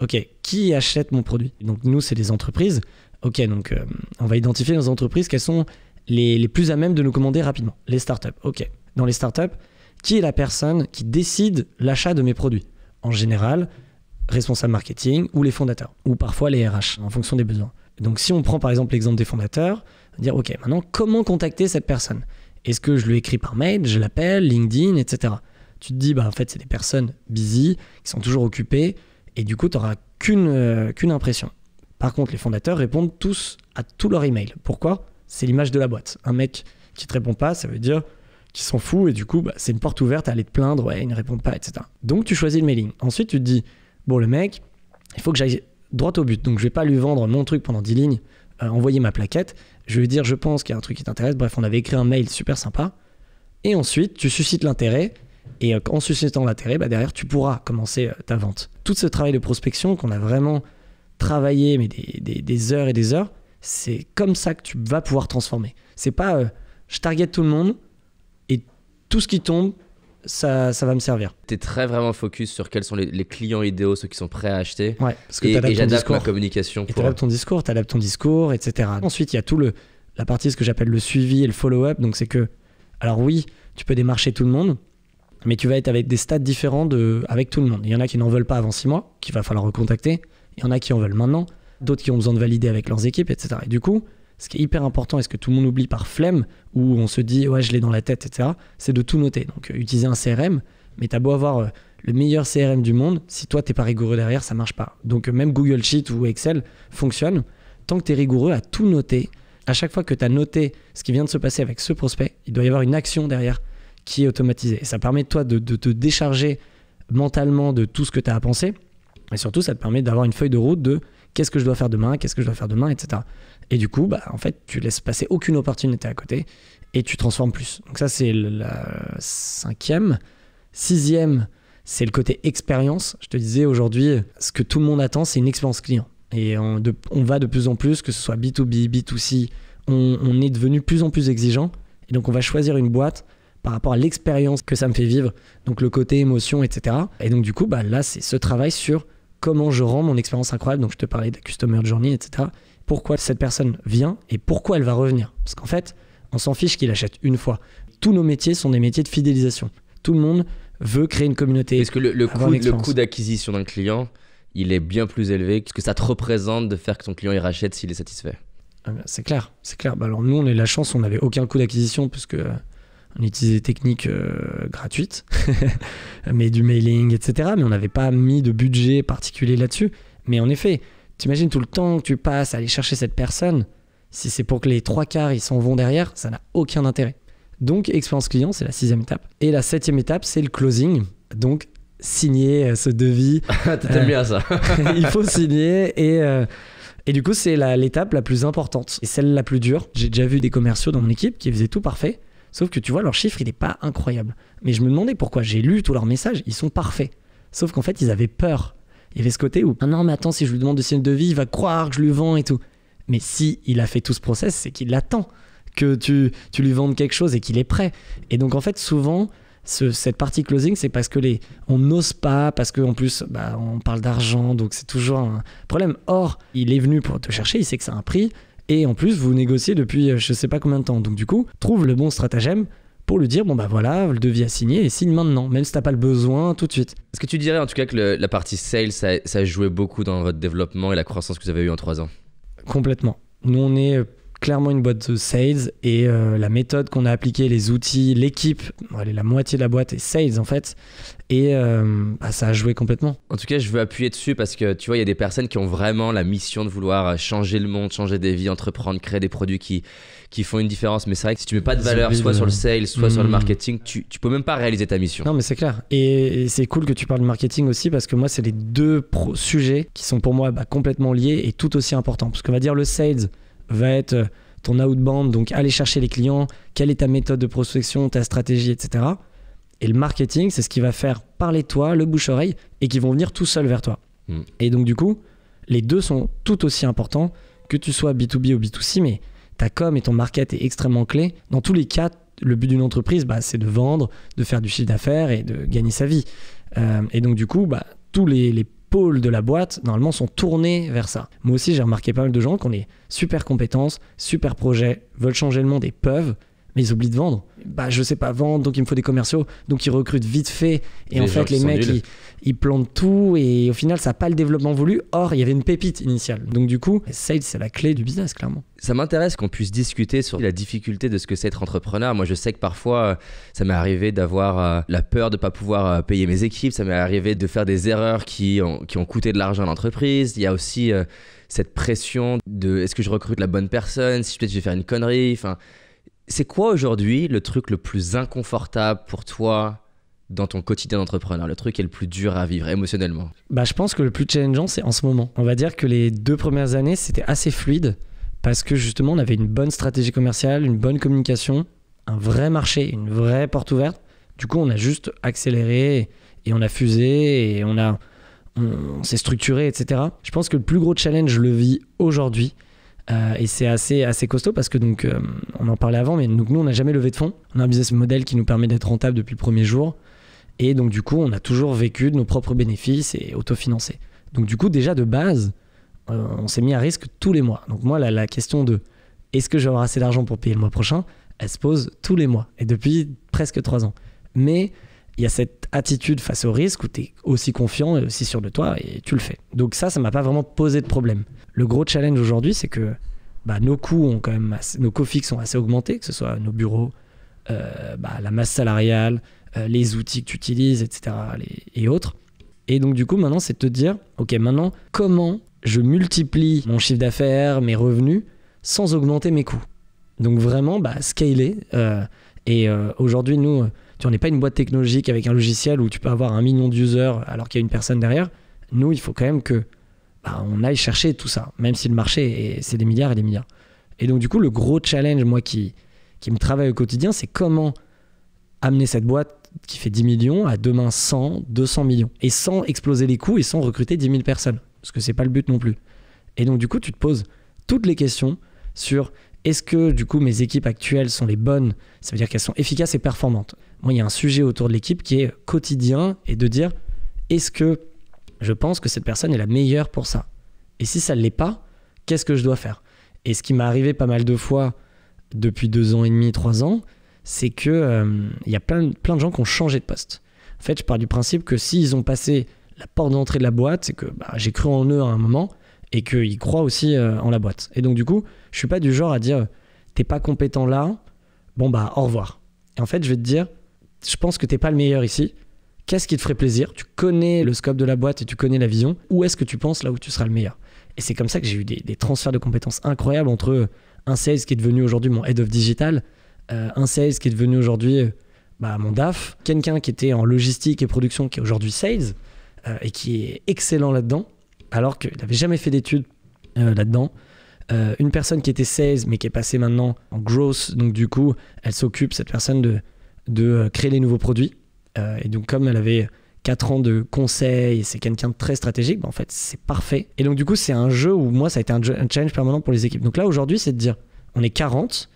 ok, qui achète mon produit? Donc nous, c'est des entreprises. Ok, donc on va identifier nos entreprises, quelles sont les plus à même de nous commander rapidement. Les startups. Ok. Dans les startups, qui est la personne qui décide l'achat de mes produits? En général, responsable marketing ou les fondateurs, ou parfois les RH, en fonction des besoins. Donc si on prend par exemple l'exemple des fondateurs, dire ok, maintenant comment contacter cette personne? Est-ce que je lui écris par mail, je l'appelle, LinkedIn, etc. Tu te dis, bah en fait c'est des personnes busy, qui sont toujours occupées, et du coup tu n'auras qu'une impression. Par contre, les fondateurs répondent tous à tous leurs emails. Pourquoi? C'est l'image de la boîte. Un mec qui te répond pas, ça veut dire qui s'en fout, et du coup, bah, c'est une porte ouverte à aller te plaindre, ouais, ils ne répondent pas, etc. Donc, tu choisis le mailing. Ensuite, tu te dis, bon, le mec, il faut que j'aille droit au but. Donc, je vais pas lui vendre mon truc pendant 10 lignes, envoyer ma plaquette. Je vais lui dire, je pense qu'il y a un truc qui t'intéresse. Bref, on avait écrit un mail super sympa. Et ensuite, tu suscites l'intérêt. Et en suscitant l'intérêt, bah, derrière, tu pourras commencer ta vente. Tout ce travail de prospection qu'on a vraiment travaillé, mais des heures et des heures, c'est comme ça que tu vas pouvoir transformer. C'est pas, je target tout le monde, tout ce qui tombe, ça va me servir. Tu es très vraiment focus sur quels sont les clients idéaux, ceux qui sont prêts à acheter. Ouais, parce que et j'adapte ma communication. Tu adaptes ton discours, etc. Ensuite, il y a la partie, ce que j'appelle le suivi et le follow-up. Donc, c'est que, alors oui, tu peux démarcher tout le monde, mais tu vas être avec des stades différents avec tout le monde. Il y en a qui n'en veulent pas avant 6 mois, qu'il va falloir recontacter. Il y en a qui en veulent maintenant, d'autres qui ont besoin de valider avec leurs équipes, etc. Et du coup, ce qui est hyper important et ce que tout le monde oublie par flemme, où on se dit ouais je l'ai dans la tête, etc., c'est de tout noter. Donc utiliser un CRM, mais t'as beau avoir le meilleur CRM du monde, si toi t'es pas rigoureux derrière, ça marche pas. Donc même Google Sheet ou Excel fonctionne tant que t'es rigoureux à tout noter. À chaque fois que t'as noté ce qui vient de se passer avec ce prospect, il doit y avoir une action derrière qui est automatisée. Et ça permet de toi de te décharger mentalement de tout ce que t'as à penser. Et surtout, ça te permet d'avoir une feuille de route de qu'est-ce que je dois faire demain, etc. Et du coup, bah, en fait, tu laisses passer aucune opportunité à côté et tu transformes plus. Donc ça, c'est la 5e. 6e, c'est le côté expérience. Je te disais aujourd'hui, ce que tout le monde attend, c'est une expérience client. Et on va de plus en plus, que ce soit B2B, B2C, on est devenu de plus en plus exigeant. Et donc, on va choisir une boîte par rapport à l'expérience que ça me fait vivre, donc le côté émotion, etc. Et donc, du coup, bah, là, c'est ce travail sur comment je rends mon expérience incroyable. Donc, je te parlais de la Customer Journey, etc. Pourquoi cette personne vient et pourquoi elle va revenir. Parce qu'en fait, on s'en fiche qu'il achète une fois. Tous nos métiers sont des métiers de fidélisation. Tout le monde veut créer une communauté. Est-ce que le coût d'acquisition d'un client, il est bien plus élevé que ce que ça te représente de faire que ton client il rachète s'il est satisfait? C'est clair. Bah, alors nous, on a eu la chance, on n'avait aucun coût d'acquisition puisque on utilisait des techniques gratuites, mais du mailing, etc. Mais on n'avait pas mis de budget particulier là-dessus. Mais en effet, t'imagines tout le temps que tu passes à aller chercher cette personne, si c'est pour que les 3/4 ils s'en vont derrière, ça n'a aucun intérêt. Donc, expérience client, c'est la 6e étape. Et la 7e étape, c'est le closing. Donc, signer ce devis. T'aimes bien ça. Il faut signer et du coup, c'est l'étape la plus importante et celle la plus dure. J'ai déjà vu des commerciaux dans mon équipe qui faisaient tout parfait, sauf que tu vois, leur chiffre, il n'est pas incroyable. Mais je me demandais pourquoi. J'ai lu tous leurs messages, ils sont parfaits. Sauf qu'en fait, ils avaient peur. Il y avait ce côté où, ah non, mais attends, si je lui demande de signer le devis, il va croire que je lui vends et tout. Mais si il a fait tout ce process, c'est qu'il attend que tu lui vendes quelque chose et qu'il est prêt. Et donc, en fait, souvent, cette partie closing, c'est parce que on n'ose pas, parce qu'en plus, bah, on parle d'argent, donc c'est toujours un problème. Or, il est venu pour te chercher, il sait que c'est un prix, Et en plus, vous négociez depuis je sais pas combien de temps. Donc du coup, trouve le bon stratagème pour lui dire, bon bah voilà, le devis a signé et signe maintenant, même si t'as pas le besoin tout de suite. Est-ce que tu dirais en tout cas que la partie sales, ça a joué beaucoup dans votre développement et la croissance que vous avez eue en 3 ans? Complètement. Nous, on est clairement une boîte de sales et la méthode qu'on a appliquée, les outils, l'équipe, la moitié de la boîte est sales en fait, et ça a joué complètement. En tout cas, je veux appuyer dessus parce que tu vois, il y a des personnes qui ont vraiment la mission de vouloir changer le monde, changer des vies, entreprendre, créer des produits qui font une différence. Mais c'est vrai que si tu mets pas de valeur soit sur le sales, soit sur le marketing, tu peux même pas réaliser ta mission. Non mais c'est clair. Et c'est cool que tu parles de marketing aussi parce que moi, c'est les deux sujets qui sont pour moi complètement liés et tout aussi importants. Parce qu'on va dire le sales va être ton outbound, donc aller chercher les clients, quelle est ta méthode de prospection, ta stratégie, etc. Et le marketing, c'est ce qui va faire parler de toi, le bouche-oreille, et qui vont venir tout seuls vers toi. Et donc du coup, les deux sont tout aussi importants, que tu sois B2B ou B2C, mais ta com et ton market est extrêmement clé. Dans tous les cas, le but d'une entreprise, c'est de vendre, de faire du chiffre d'affaires et de gagner sa vie. Et donc du coup, tous les pôles de la boîte, normalement, sont tournés vers ça. Moi aussi, j'ai remarqué pas mal de gens qui ont des super compétences, super projets, veulent changer le monde et peuvent, mais ils oublient de vendre. Je sais pas vendre, donc il me faut des commerciaux, donc ils recrutent vite fait. Et en fait, les mecs, ils plantent tout et au final, ça n'a pas le développement voulu. Or, il y avait une pépite initiale. Donc du coup, sales, c'est la clé du business, clairement. Ça m'intéresse qu'on puisse discuter sur la difficulté de ce que c'est être entrepreneur. Moi, je sais que parfois, ça m'est arrivé d'avoir la peur de ne pas pouvoir payer mes équipes. Ça m'est arrivé de faire des erreurs qui ont coûté de l'argent à l'entreprise. Il y a aussi cette pression de est-ce que je recrute la bonne personne, si peut-être je vais faire une connerie. Enfin, c'est quoi aujourd'hui le truc le plus inconfortable pour toi dans ton quotidien d'entrepreneur, le truc qui est le plus dur à vivre émotionnellement? Je pense que le plus challengeant, c'est en ce moment. On va dire que les 2 premières années, c'était assez fluide parce que justement, on avait une bonne stratégie commerciale, une bonne communication, un vrai marché, une vraie porte ouverte. Du coup, on a juste accéléré et on a fusé et on s'est structuré, etc. Je pense que le plus gros challenge, je le vis aujourd'hui. Et c'est assez costaud parce que donc, on en parlait avant, mais donc, nous, on n'a jamais levé de fonds. On a un business model qui nous permet d'être rentable depuis le premier jour. Et donc, du coup, on a toujours vécu de nos propres bénéfices et autofinancé. Donc, du coup, déjà de base, on s'est mis à risque tous les mois. Donc, moi, la question de est-ce que je vais avoir assez d'argent pour payer le mois prochain, elle se pose tous les mois et depuis presque 3 ans. Mais il y a cette attitude face au risque où tu es aussi confiant et aussi sûr de toi et tu le fais. Donc, ça m'a pas vraiment posé de problème. Le gros challenge aujourd'hui, c'est que nos coûts ont quand même nos coûts fixes sont assez augmentés, que ce soit nos bureaux, la masse salariale, les outils que tu utilises, etc. et autres. Et donc du coup, maintenant, c'est de te dire, ok, maintenant, comment je multiplie mon chiffre d'affaires, mes revenus, sans augmenter mes coûts. Donc vraiment, scaler. Et aujourd'hui, nous, on n'est pas une boîte technologique avec un logiciel où tu peux avoir 1 million d'users alors qu'il y a une personne derrière. Nous, il faut quand même que on aille chercher tout ça, même si le marché, c'est des milliards et des milliards. Et donc du coup, le gros challenge, moi, qui me travaille au quotidien, c'est comment amener cette boîte qui fait 10 millions à demain 100, 200 millions. Et sans exploser les coûts et sans recruter 10 000 personnes. Parce que c'est pas le but non plus. Et donc du coup, tu te poses toutes les questions sur est-ce que du coup mes équipes actuelles sont les bonnes? Ça veut dire qu'elles sont efficaces et performantes. Moi, il y a un sujet autour de l'équipe qui est quotidien et de dire est-ce que je pense que cette personne est la meilleure pour ça? Et si ça ne l'est pas, qu'est-ce que je dois faire? Et ce qui m'est arrivé pas mal de fois depuis 2 ans et demi, 3 ans, c'est que y a plein de gens qui ont changé de poste. En fait, je pars du principe que s'ils ont passé la porte d'entrée de la boîte, c'est que j'ai cru en eux à un moment et qu'ils croient aussi en la boîte. Et donc du coup, je suis pas du genre à dire t'es pas compétent là, au revoir. Et en fait, je vais te dire, je pense que t'es pas le meilleur ici. Qu'est-ce qui te ferait plaisir? Tu connais le scope de la boîte et tu connais la vision. Où est-ce que tu penses là où tu seras le meilleur? Et c'est comme ça que j'ai eu des transferts de compétences incroyables entre un sales qui est devenu aujourd'hui mon head of digital, un sales qui est devenu aujourd'hui mon DAF, quelqu'un qui était en logistique et production qui est aujourd'hui sales et qui est excellent là-dedans, alors qu'il n'avait jamais fait d'études là-dedans. Une personne qui était sales mais qui est passée maintenant en growth, donc du coup, elle s'occupe, cette personne, de créer les nouveaux produits. Et donc comme elle avait 4 ans de conseil et c'est quelqu'un de très stratégique, en fait c'est parfait. Et donc du coup c'est un jeu où moi ça a été un challenge permanent pour les équipes. Donc là aujourd'hui c'est de dire on est 40,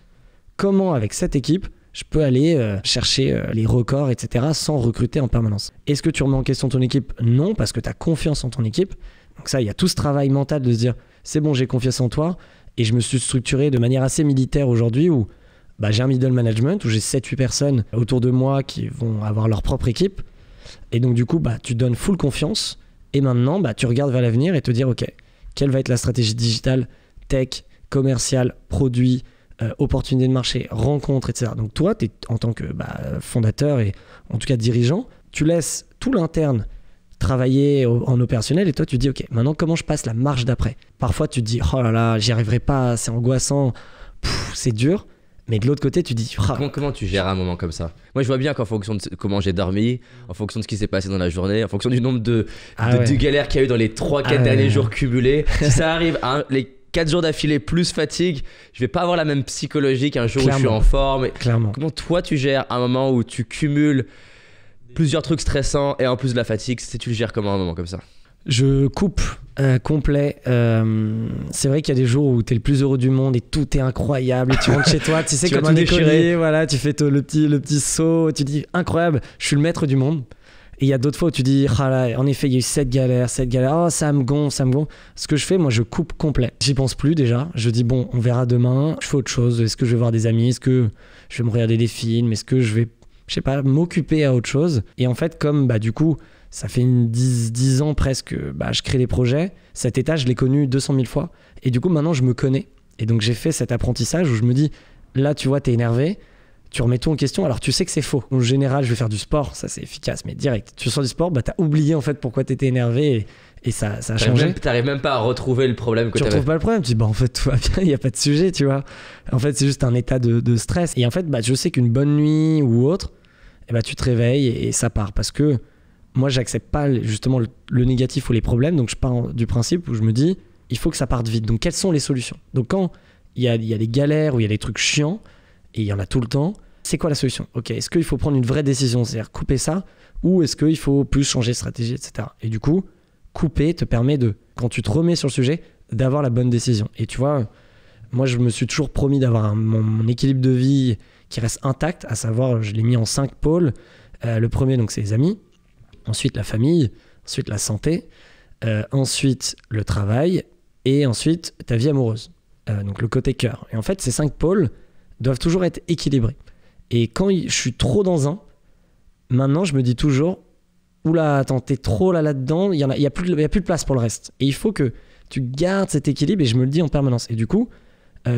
comment avec cette équipe je peux aller chercher les records, etc. sans recruter en permanence. Est-ce que tu remets en question ton équipe? Non, parce que tu as confiance en ton équipe. Donc ça, il y a tout ce travail mental de se dire c'est bon, j'ai confiance en toi Et je me suis structuré de manière assez militaire aujourd'hui où j'ai un middle management, où j'ai 7-8 personnes autour de moi qui vont avoir leur propre équipe. Et donc du coup, tu donnes full confiance. Et maintenant, tu regardes vers l'avenir et te dire, ok, quelle va être la stratégie digitale, tech, commerciale, produit, opportunité de marché, rencontre, etc. Donc toi, en tant que fondateur et en tout cas dirigeant, tu laisses tout l'interne travailler en opérationnel et toi tu dis ok, maintenant comment je passe la marche d'après. Parfois tu te dis oh là là, j'y arriverai pas, c'est angoissant, c'est dur. Mais de l'autre côté, tu dis... Comment tu gères un moment comme ça? Moi, je vois bien qu'en fonction de comment j'ai dormi, en fonction de ce qui s'est passé dans la journée, en fonction du nombre de galères qu'il y a eu dans les 3-4 derniers jours cumulés, si ça arrive les 4 jours d'affilée plus fatigue, je vais pas avoir la même psychologie qu'un jour où je suis en forme. Clairement. Comment toi, tu gères un moment où tu cumules plusieurs trucs stressants et en plus de la fatigue, tu le gères comment un moment comme ça? Je coupe complet. C'est vrai qu'il y a des jours où tu es le plus heureux du monde et tout est incroyable. Et tu rentres chez toi, tu sais, comme un écolier, voilà, tu fais le petit saut, tu dis incroyable, je suis le maître du monde. Et il y a d'autres fois où tu dis ah là, en effet, il y a eu cette galère, oh ça me gonfle. Ce que je fais, moi, je coupe complet. J'y pense plus déjà. Je dis bon, on verra demain. Je fais autre chose. Est-ce que je vais voir des amis? Est-ce que je vais me regarder des films? Est-ce que je vais, je sais pas, m'occuper à autre chose? Et en fait, comme du coup, ça fait 10 ans presque, je crée des projets. Cet état, je l'ai connu 200 000 fois. Et du coup, maintenant, je me connais. Et donc, j'ai fait cet apprentissage où je me dis, là, tu vois, t'es énervé, tu remets tout en question. Alors, tu sais que c'est faux. En général, je vais faire du sport, ça, c'est efficace, mais direct. Tu sors du sport, t'as oublié, en fait, pourquoi t'étais énervé et ça a changé. T'arrives même pas à retrouver le problème que tu retrouves pas le problème. Tu dis, en fait, tout va bien, il n'y a pas de sujet, tu vois. En fait, c'est juste un état de stress. Et en fait, je sais qu'une bonne nuit ou autre, tu te réveilles et ça part. Parce que moi, j'accepte pas justement le négatif ou les problèmes, donc je pars du principe où je me dis, il faut que ça parte vite. Donc, quelles sont les solutions? Donc, quand il y a des galères ou il y a des trucs chiants, et il y en a tout le temps, c'est quoi la solution? Ok, est-ce qu'il faut prendre une vraie décision, c'est-à-dire couper ça, ou est-ce qu'il faut plus changer de stratégie, etc. Et du coup, couper te permet quand tu te remets sur le sujet, d'avoir la bonne décision. Et tu vois, moi, je me suis toujours promis d'avoir mon équilibre de vie qui reste intact, à savoir, je l'ai mis en 5 pôles. Le premier, donc, c'est les amis. Ensuite, la famille, ensuite la santé, ensuite le travail et ensuite ta vie amoureuse. Donc le côté cœur. Et en fait, ces 5 pôles doivent toujours être équilibrés. Et quand je suis trop dans un, maintenant je me dis toujours, oula, attends, t'es trop là-dedans, il y a plus de place pour le reste. Et il faut que tu gardes cet équilibre et je me le dis en permanence. Et du coup,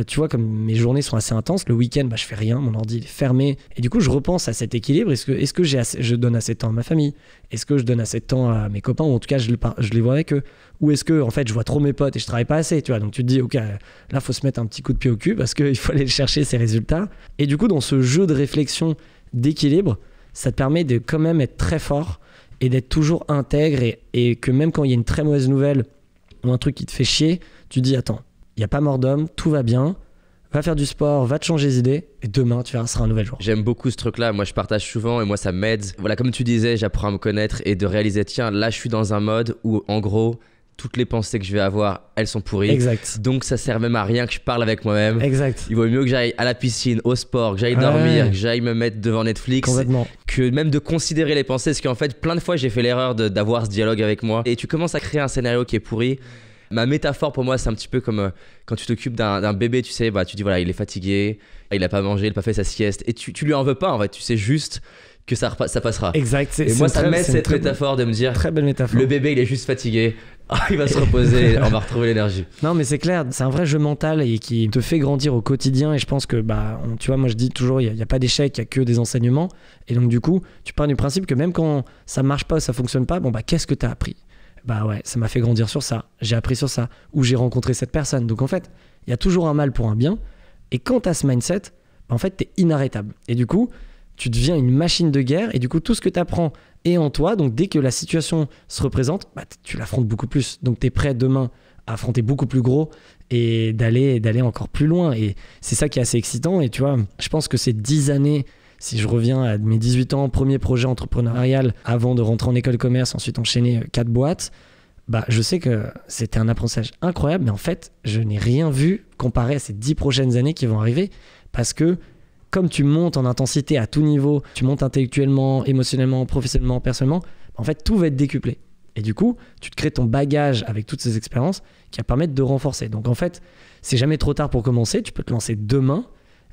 tu vois, comme mes journées sont assez intenses, le week-end, je fais rien, mon ordi est fermé. Et du coup, je repense à cet équilibre. Est-ce que je donne assez de temps à ma famille? Est-ce que je donne assez de temps à mes copains? Ou en tout cas, je les vois avec eux? Ou est-ce que, en fait, je vois trop mes potes et je travaille pas assez, tu vois? Donc tu te dis, ok, là, faut se mettre un petit coup de pied au cul parce qu'il faut aller chercher ces résultats. Et du coup, dans ce jeu de réflexion, d'équilibre, ça te permet de quand même être très fort et d'être toujours intègre et que même quand il y a une très mauvaise nouvelle ou un truc qui te fait chier, tu te dis, attends, il n'y a pas mort d'homme, tout va bien, va faire du sport, va te changer les idées et demain tu verras, ce sera un nouvel jour. J'aime beaucoup ce truc là, moi je partage souvent et moi ça m'aide. Voilà, comme tu disais, j'apprends à me connaître et de réaliser, tiens, là je suis dans un mode où en gros toutes les pensées que je vais avoir, elles sont pourries. Exact. Donc ça sert même à rien que je parle avec moi-même. Exact. Il vaut mieux que j'aille à la piscine, au sport, que j'aille dormir, que j'aille me mettre devant Netflix. Complètement. Que même de considérer les pensées, parce qu'en fait plein de fois j'ai fait l'erreur d'avoir ce dialogue avec moi et tu commences à créer un scénario qui est pourri. Ma métaphore pour moi, c'est un petit peu comme quand tu t'occupes d'un bébé, tu sais, tu dis voilà, il est fatigué, il a pas mangé, il a pas fait sa sieste, et tu lui en veux pas en fait, tu sais juste que ça passera. Exact. Et moi, ça m'aide cette métaphore de me dire, très belle métaphore. Le bébé, il est juste fatigué, il va se reposer, on va retrouver l'énergie. Non, mais c'est clair, c'est un vrai jeu mental et qui te fait grandir au quotidien. Et je pense que, tu vois, moi je dis toujours, il n'y a pas d'échec, il n'y a que des enseignements. Et donc, du coup, tu pars du principe que même quand ça marche pas ou ça fonctionne pas, qu'est-ce que tu as appris? Ouais, ça m'a fait grandir sur ça, j'ai appris sur ça, ou j'ai rencontré cette personne. Donc en fait, il y a toujours un mal pour un bien. Et quand tu as ce mindset, en fait, tu es inarrêtable. Et du coup, tu deviens une machine de guerre. Et du coup, tout ce que tu apprends est en toi. Donc dès que la situation se représente, tu l'affrontes beaucoup plus. Donc tu es prêt demain à affronter beaucoup plus gros et d'aller encore plus loin. Et c'est ça qui est assez excitant. Et tu vois, je pense que ces 10 années... Si je reviens à mes 18 ans, premier projet entrepreneurial, avant de rentrer en école de commerce, ensuite enchaîner 4 boîtes, je sais que c'était un apprentissage incroyable, mais en fait, je n'ai rien vu comparé à ces 10 prochaines années qui vont arriver, parce que comme tu montes en intensité à tout niveau, tu montes intellectuellement, émotionnellement, professionnellement, personnellement, en fait, tout va être décuplé. Et du coup, tu te crées ton bagage avec toutes ces expériences qui va permettre de renforcer. Donc en fait, c'est jamais trop tard pour commencer. Tu peux te lancer demain.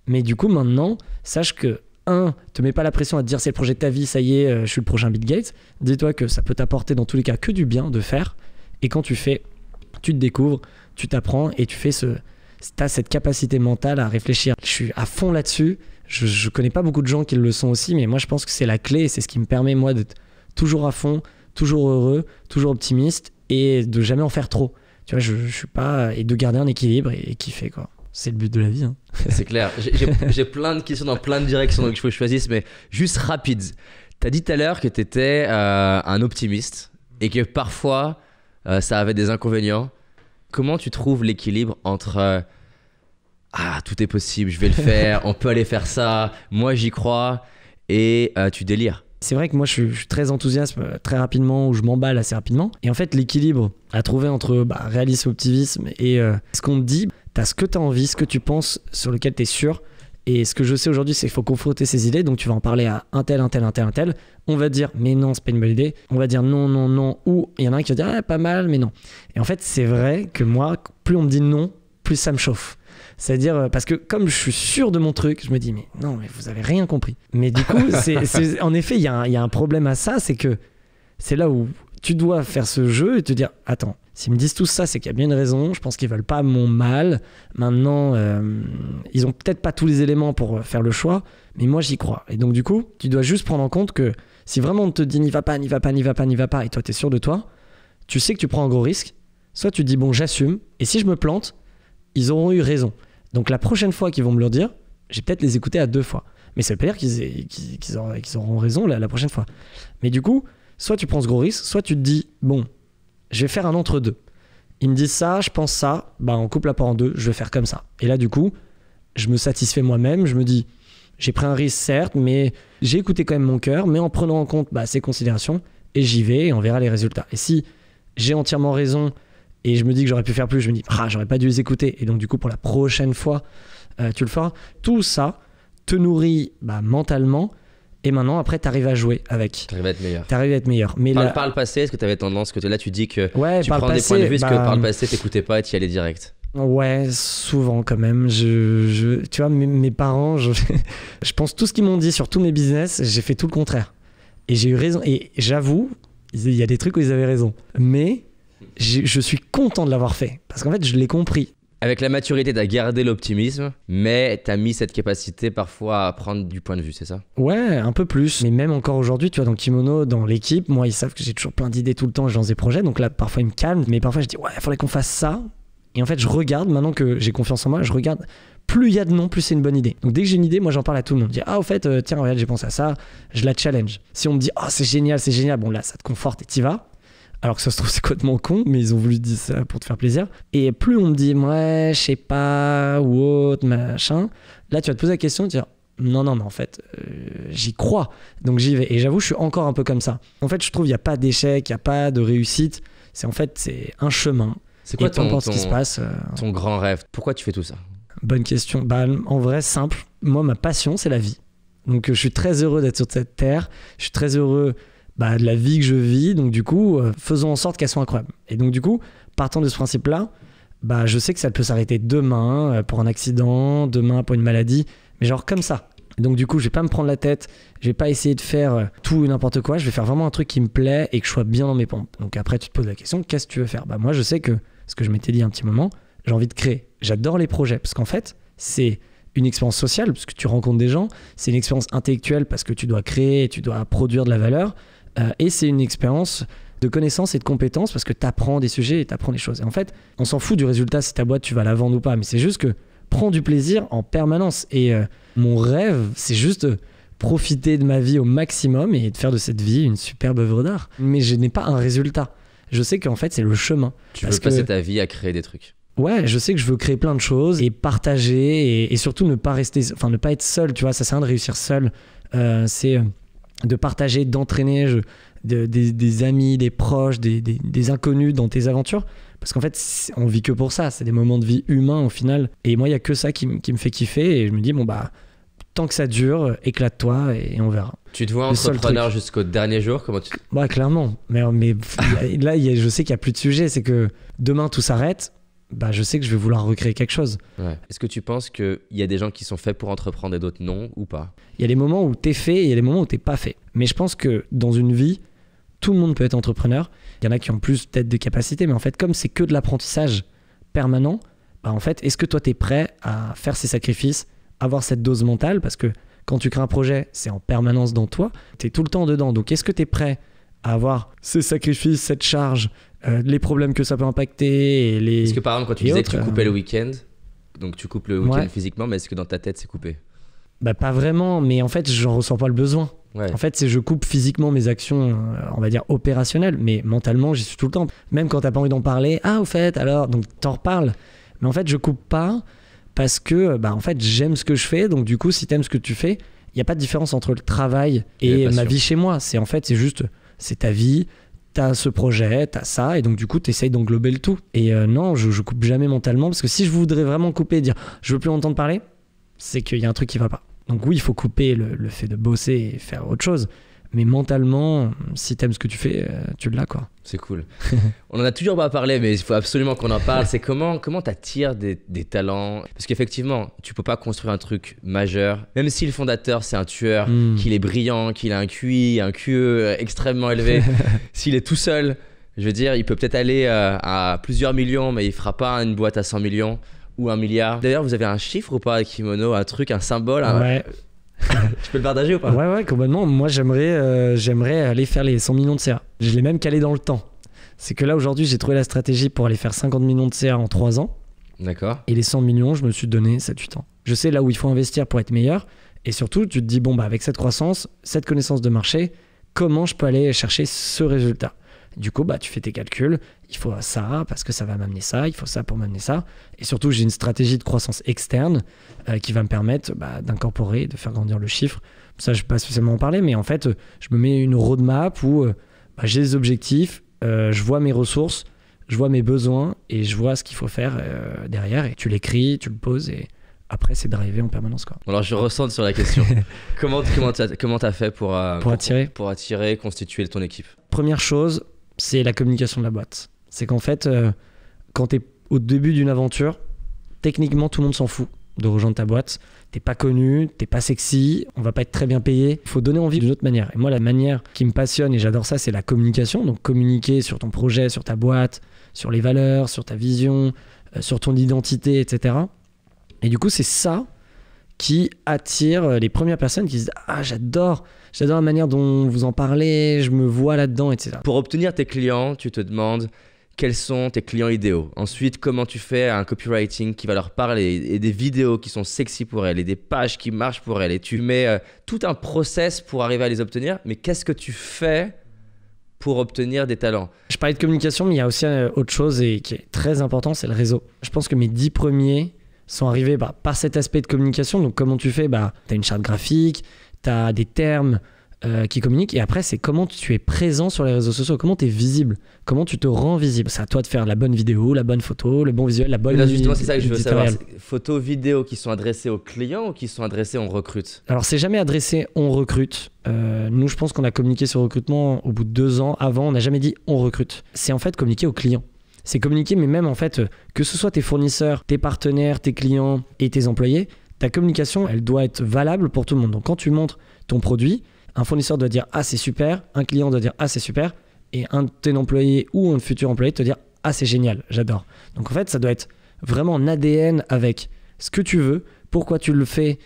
Mais du coup, maintenant, sache que, te mets pas la pression à te dire c'est le projet de ta vie, ça y est, je suis le prochain Bill Gates. Dis-toi que ça peut t'apporter dans tous les cas que du bien de faire. Et quand tu fais, tu te découvres, tu t'apprends et tu fais t'as cette capacité mentale à réfléchir. Je suis à fond là-dessus. Je connais pas beaucoup de gens qui le sont aussi, mais moi je pense que c'est la clé et c'est ce qui me permet moi d'être toujours à fond, toujours heureux, toujours optimiste et de jamais en faire trop. Tu vois, je suis pas... Et de garder un équilibre et kiffer, quoi. C'est le but de la vie. Hein. C'est clair. J'ai plein de questions dans plein de directions, donc il faut que je choisisse, mais juste rapide. T'as dit tout à l'heure que t'étais un optimiste et que parfois ça avait des inconvénients. Comment tu trouves l'équilibre entre tout est possible, je vais le faire, on peut aller faire ça, moi j'y crois, et tu délires? C'est vrai que moi je suis très enthousiaste très rapidement, ou je m'emballe assez rapidement. Et en fait, l'équilibre à trouver entre réalisme, optimisme et ce qu'on te dit, t'as ce que t'as envie, ce que tu penses, sur lequel t'es sûr. Et ce que je sais aujourd'hui, c'est qu'il faut confronter ses idées. Donc tu vas en parler à un tel. On va dire, mais non, c'est pas une bonne idée. On va dire non. Ou il y en a un qui va dire, pas mal, mais non. Et en fait, c'est vrai que moi, plus on me dit non, plus ça me chauffe. C'est-à-dire, parce que comme je suis sûr de mon truc, je me dis, mais non, mais vous avez rien compris. Mais du coup, en effet, il y a un problème à ça, c'est que c'est là où tu dois faire ce jeu et te dire, attends, s'ils me disent tout ça, c'est qu'il y a bien une raison, je pense qu'ils veulent pas mon mal. Maintenant, ils ont peut-être pas tous les éléments pour faire le choix, mais moi j'y crois. Et donc du coup, tu dois juste prendre en compte que si vraiment on te dit n'y va pas, et toi t'es sûr de toi, tu sais que tu prends un gros risque, soit tu te dis bon, j'assume, et si je me plante, ils auront eu raison. Donc la prochaine fois qu'ils vont me le dire, j'ai peut-être les écouter à 2 fois. Mais ça veut pas dire qu'ils auront raison la prochaine fois. Mais du coup, soit tu prends ce gros risque, soit tu te dis, bon, je vais faire un entre-deux. Ils me disent ça, je pense ça, on coupe la part en deux, je vais faire comme ça. Et là, du coup, je me satisfais moi-même, je me dis, j'ai pris un risque, certes, mais j'ai écouté quand même mon cœur, mais en prenant en compte ces considérations, et j'y vais, et on verra les résultats. Et si j'ai entièrement raison, et je me dis que j'aurais pu faire plus, je me dis, j'aurais pas dû les écouter. Et donc, du coup, pour la prochaine fois, tu le feras. Tout ça te nourrit mentalement. Et maintenant, après, t'arrives à jouer avec. T'arrives à être meilleur. Mais par le passé, est-ce que t'avais tendance, que là tu dis que tu prends des points de vue, est-ce que par le passé t'écoutais pas et t'y allais direct? Ouais, souvent quand même. Tu vois, mes parents, je pense tout ce qu'ils m'ont dit sur tous mes business, j'ai fait tout le contraire. Et j'ai eu raison. Et j'avoue, il y a des trucs où ils avaient raison. Mais je suis content de l'avoir fait. Parce qu'en fait, je l'ai compris. Avec la maturité, t'as gardé l'optimisme, mais t'as mis cette capacité parfois à prendre du point de vue, c'est ça? Ouais, un peu plus. Mais même encore aujourd'hui, tu vois, dans Kimono, dans l'équipe, moi, ils savent que j'ai toujours plein d'idées tout le temps, je lance des projets. Donc là, parfois, ils me calment. Mais parfois, je dis, ouais, il faudrait qu'on fasse ça. Et en fait, je regarde, maintenant que j'ai confiance en moi, je regarde. Plus il y a de noms, plus c'est une bonne idée. Donc dès que j'ai une idée, moi, j'en parle à tout le monde. Je dis, au fait, tiens, regarde, j'ai pensé à ça. Je la challenge. Si on me dit, c'est génial. Bon, là, ça te conforte et t'y vas. Alors que ça se trouve, c'est complètement con, mais ils ont voulu dire ça pour te faire plaisir. Et plus on me dit, ouais, je sais pas, ou autre, machin, là, tu vas te poser la question de dire, non, mais en fait, j'y crois, donc j'y vais. Et j'avoue, je suis encore un peu comme ça. En fait, je trouve qu'il n'y a pas d'échec, il n'y a pas de réussite. C'est un chemin. C'est quoi ce qui se passe, ton grand rêve? Pourquoi tu fais tout ça? Bonne question. En vrai, simple. Moi, ma passion, c'est la vie. Donc, je suis très heureux d'être sur cette terre. Je suis très heureux de la vie que je vis, donc du coup, faisons en sorte qu'elle soit incroyable. Et donc du coup, partant de ce principe-là, je sais que ça peut s'arrêter demain pour un accident, demain pour une maladie, mais genre comme ça. Et donc du coup, je vais pas me prendre la tête, je vais pas essayer de faire tout et n'importe quoi, je vais faire vraiment un truc qui me plaît et que je sois bien dans mes pompes. Donc après, tu te poses la question, qu'est-ce que tu veux faire? Moi, je sais que, ce que je m'étais dit un petit moment, j'ai envie de créer. J'adore les projets, parce qu'en fait, c'est une expérience sociale, parce que tu rencontres des gens, c'est une expérience intellectuelle, parce que tu dois créer, tu dois produire de la valeur, et c'est une expérience de connaissances et de compétences parce que tu apprends des sujets et tu apprends des choses. Et en fait, on s'en fout du résultat si ta boîte, tu vas la vendre ou pas. Mais c'est juste que prends du plaisir en permanence. Et mon rêve, c'est juste profiter de ma vie au maximum et de faire de cette vie une superbe œuvre d'art. Mais je n'ai pas un résultat. Je sais qu'en fait, c'est le chemin. Tu veux passer ta vie à créer des trucs. Ouais, je sais que je veux créer plein de choses et partager et surtout ne pas être seul. Tu vois, ça sert à rien de réussir seul. C'est de partager, d'entraîner des amis, des proches, des inconnus dans tes aventures. Parce qu'en fait, on vit que pour ça. C'est des moments de vie humains au final. Et moi, il n'y a que ça qui me fait kiffer. Et je me dis, tant que ça dure, éclate-toi et on verra. Tu te vois entrepreneur jusqu'au dernier jour? Comment tu... Bah clairement, mais là je sais qu'il n'y a plus de sujet, c'est que demain tout s'arrête, bah je sais que je vais vouloir recréer quelque chose. Ouais. Est-ce que tu penses qu'il y a des gens qui sont faits pour entreprendre et d'autres non ou pas? Il y a des moments où t'es fait et il y a des moments où t'es pas fait. Mais je pense que dans une vie, tout le monde peut être entrepreneur. Il y en a qui ont plus peut-être de capacités, mais en fait comme c'est que de l'apprentissage permanent, bah en fait est-ce que toi t'es prêt à faire ces sacrifices, avoir cette dose mentale, parce que quand tu crées un projet, c'est en permanence dans toi, t'es tout le temps dedans. Donc est-ce que t'es prêt à avoir ces sacrifices, cette charge, les problèmes que ça peut impacter et les... Est-ce que par exemple quand tu disais que tu coupais le week-end, donc tu coupes le week-end physiquement, mais est-ce que dans ta tête c'est coupé? Bah pas vraiment, mais en fait j'en ressens pas le besoin. Ouais. En fait c'est je coupe physiquement mes actions, on va dire opérationnelles, mais mentalement j'y suis tout le temps. Même quand t'as pas envie d'en parler, au fait alors, donc t'en reparles. Mais en fait je coupe pas parce que bah en fait j'aime ce que je fais, donc du coup si t'aimes ce que tu fais, il n'y a pas de différence entre le travail et ma vie chez moi. C'est juste, c'est ta vie, t'as ce projet, t'as ça, et donc du coup t'essayes d'englober le tout. Et non, je coupe jamais mentalement, parce que si je voudrais vraiment couper et dire je veux plus entendre parler, c'est qu'il y a un truc qui va pas. Donc oui, il faut couper le fait de bosser et faire autre chose, mais mentalement, si t'aimes ce que tu fais, tu l'as quoi. C'est cool. On en a toujours pas parlé, mais il faut absolument qu'on en parle. C'est comment t'attires des talents? Parce qu'effectivement, tu peux pas construire un truc majeur, même si le fondateur c'est un tueur, qu'il est brillant, qu'il a un QI, un QE extrêmement élevé. S'il est tout seul, je veux dire, il peut peut-être aller à plusieurs millions, mais il fera pas une boîte à 100 millions ou 1 milliard. D'ailleurs, vous avez un chiffre ou pas à Kimono, un truc, un symbole? Ouais. Tu peux le partager ou pas? Ouais, complètement. Moi, j'aimerais aller faire les 100 millions de CA. Je l'ai même calé dans le temps. C'est que là, aujourd'hui, j'ai trouvé la stratégie pour aller faire 50 millions de CA en 3 ans. D'accord. Et les 100 millions, je me suis donné 7-8 ans. Je sais là où il faut investir pour être meilleur. Et surtout, tu te dis, bon, bah, avec cette croissance, cette connaissance de marché, comment je peux aller chercher ce résultat? Du coup, bah, tu fais tes calculs. Il faut ça parce que ça va m'amener ça. Il faut ça pour m'amener ça. Et surtout, j'ai une stratégie de croissance externe qui va me permettre d'incorporer, de faire grandir le chiffre. Ça, je ne vais pas spécialement en parler, mais en fait, je me mets une roadmap où j'ai des objectifs, je vois mes ressources, je vois mes besoins et je vois ce qu'il faut faire derrière. Et tu l'écris, tu le poses et après, c'est d'arriver en permanence, quoi. Alors, je ressens sur la question. Comment t'as fait pour attirer, constituer ton équipe? Première chose, c'est la communication de la boîte. C'est qu'en fait, quand tu es au début d'une aventure, techniquement, tout le monde s'en fout de rejoindre ta boîte. T'es pas connu, t'es pas sexy, on va pas être très bien payé. Il faut donner envie d'une autre manière. Et moi, la manière qui me passionne, et j'adore ça, c'est la communication. Donc, communiquer sur ton projet, sur ta boîte, sur les valeurs, sur ta vision, sur ton identité, etc. Et du coup, c'est ça qui attire les premières personnes qui se disent « Ah, j'adore la manière dont vous en parlez, je me vois là-dedans, etc. » Pour obtenir tes clients, tu te demandes quels sont tes clients idéaux. Ensuite, comment tu fais un copywriting qui va leur parler et des vidéos qui sont sexy pour elles et des pages qui marchent pour elles. Et tu mets tout un process pour arriver à les obtenir. Mais qu'est-ce que tu fais pour obtenir des talents? Je parlais de communication, mais il y a aussi autre chose et qui est très important, c'est le réseau. Je pense que mes 10 premiers sont arrivés par cet aspect de communication. Donc, comment tu fais? Tu as une charte graphique, tu as des termes qui communiquent. Et après, c'est comment tu es présent sur les réseaux sociaux, comment tu es visible, comment tu te rends visible. C'est à toi de faire la bonne vidéo, la bonne photo, le bon visuel, la bonne... Là, justement, c'est ça que je veux savoir. Photos, vidéos qui sont adressées aux clients ou qui sont adressées on recrute? Alors, c'est jamais adressé on recrute. Nous, je pense qu'on a communiqué sur recrutement au bout de 2 ans. Avant, on n'a jamais dit on recrute. C'est en fait communiquer aux clients. C'est communiquer, mais même en fait, que ce soit tes fournisseurs, tes partenaires, tes clients et tes employés, ta communication, elle doit être valable pour tout le monde. Donc, quand tu montres ton produit, un fournisseur doit dire « Ah, c'est super », un client doit dire « Ah, c'est super », et un de tes employés ou un futur employé te dire « Ah, c'est génial, j'adore ». Donc, en fait, ça doit être vraiment en ADN avec ce que tu veux, pourquoi tu le fais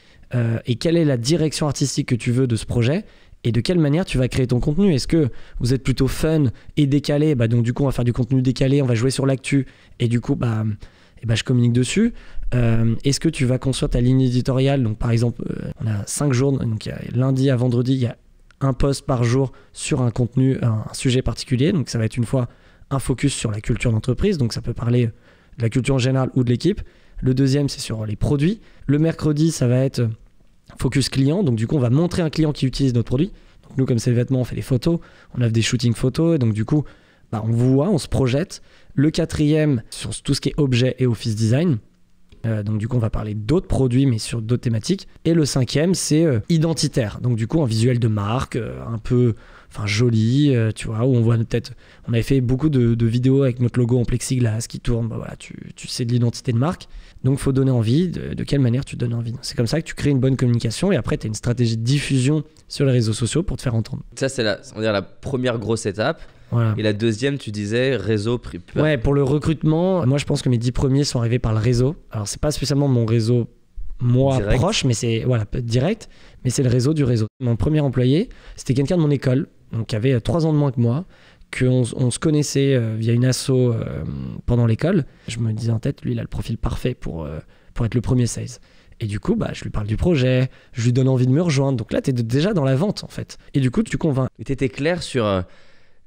et quelle est la direction artistique que tu veux de ce projet. Et de quelle manière tu vas créer ton contenu? Est-ce que vous êtes plutôt fun et décalé? Donc du coup, on va faire du contenu décalé, on va jouer sur l'actu. Et du coup, je communique dessus. Est-ce que tu vas construire ta ligne éditoriale? Donc par exemple, on a 5 jours, donc lundi à vendredi, il y a un post par jour sur un contenu, un sujet particulier. Donc ça va être une fois un focus sur la culture d'entreprise. Donc ça peut parler de la culture en général ou de l'équipe. Le deuxième, c'est sur les produits. Le mercredi, ça va être... focus client, donc du coup on va montrer un client qui utilise notre produit. Donc nous, comme c'est les vêtements, on fait des photos, on offre des shootings photos, et donc du coup on voit, on se projette. Le quatrième sur tout ce qui est objet et office design. Donc du coup, on va parler d'autres produits, mais sur d'autres thématiques. Et le 5e, c'est identitaire. Donc du coup, un visuel de marque, un peu joli, tu vois, où on voit peut-être... On avait fait beaucoup de vidéos avec notre logo en plexiglas qui tourne. Bah voilà, tu sais de l'identité de marque. Donc il faut donner envie. De quelle manière tu donnes envie? C'est comme ça que tu crées une bonne communication. Et après, tu as une stratégie de diffusion sur les réseaux sociaux pour te faire entendre. Ça, c'est on va dire la première grosse étape. Voilà. Et la deuxième, tu disais réseau. Ouais, pour le recrutement, moi je pense que mes 10 premiers sont arrivés par le réseau. Alors c'est pas spécialement mon réseau direct. Proche, mais c'est direct, mais c'est le réseau du réseau. Mon premier employé, c'était quelqu'un de mon école, donc qui avait 3 ans de moins que moi, qu'on se connaissait via une asso pendant l'école. Je me disais en tête, lui il a le profil parfait pour être le premier sales. Et du coup, je lui parle du projet, je lui donne envie de me rejoindre. Donc là, tu es déjà dans la vente en fait. Et du coup, tu convaincs. Et tu étais clair sur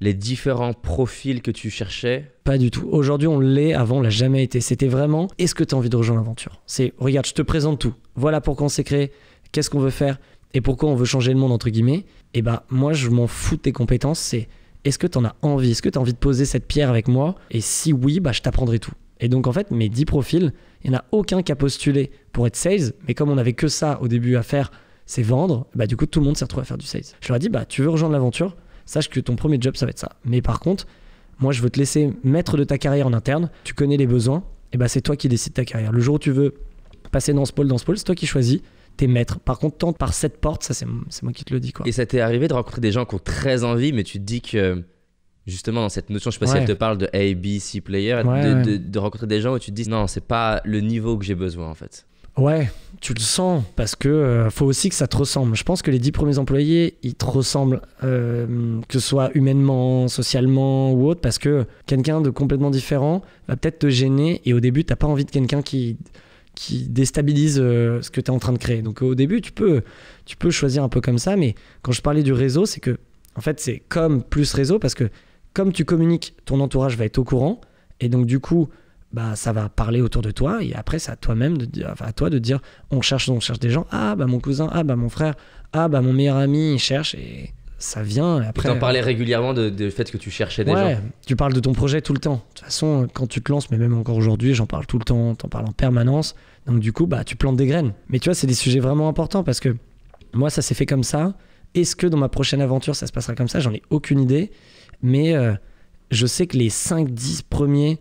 les différents profils que tu cherchais? Pas du tout. Aujourd'hui, on l'est. Avant, on l'a jamais été. C'était vraiment, est-ce que tu as envie de rejoindre l'aventure? C'est, regarde, je te présente tout. Voilà pourquoi on s'est créé, qu'est-ce qu'on veut faire et pourquoi on veut changer le monde, entre guillemets. Et moi, je m'en fous de tes compétences. C'est, est-ce que tu en as envie? Est-ce que tu as envie de poser cette pierre avec moi? Et si oui, je t'apprendrai tout. Et donc, en fait, mes 10 profils, il n'y en a aucun qui a postulé pour être sales. Mais comme on n'avait que ça au début à faire, c'est vendre, du coup, tout le monde s'est retrouvé à faire du sales. Je leur ai dit, tu veux rejoindre l'aventure? Sache que ton premier job, ça va être ça. Mais par contre, moi, je veux te laisser maître de ta carrière en interne. Tu connais les besoins. Et c'est toi qui décides ta carrière. Le jour où tu veux passer dans ce pôle, c'est toi qui choisis. T'es maître. Par contre, tente par cette porte, ça, c'est moi qui te le dis, quoi. Et ça t'est arrivé de rencontrer des gens qui ont très envie, mais tu te dis que, justement, dans cette notion, je sais pas si elle te parle de A, B, C player, de rencontrer des gens où tu te dis, non, c'est pas le niveau que j'ai besoin, en fait. Ouais, tu le sens parce que faut aussi que ça te ressemble. Je pense que les 10 premiers employés, ils te ressemblent, que ce soit humainement, socialement ou autre, parce que quelqu'un de complètement différent va peut-être te gêner et au début, t'as pas envie de quelqu'un qui déstabilise ce que tu es en train de créer. Donc au début, tu peux choisir un peu comme ça, mais quand je parlais du réseau, c'est que en fait, c'est comme plus réseau parce que comme tu communiques, ton entourage va être au courant et donc du coup, ça va parler autour de toi et après c'est à toi-même à toi de dire on cherche des gens, mon cousin, mon frère, mon meilleur ami il cherche et ça vient et après. Tu en parlais régulièrement de fait que tu cherchais des gens. Tu parles de ton projet tout le temps. De toute façon, quand tu te lances, mais même encore aujourd'hui, j'en parle tout le temps, t'en parles en permanence. Donc du coup, tu plantes des graines. Mais tu vois, c'est des sujets vraiment importants parce que moi, ça s'est fait comme ça. Est-ce que dans ma prochaine aventure, ça se passera comme ça? J'en ai aucune idée. Mais je sais que les 5-10 premiers,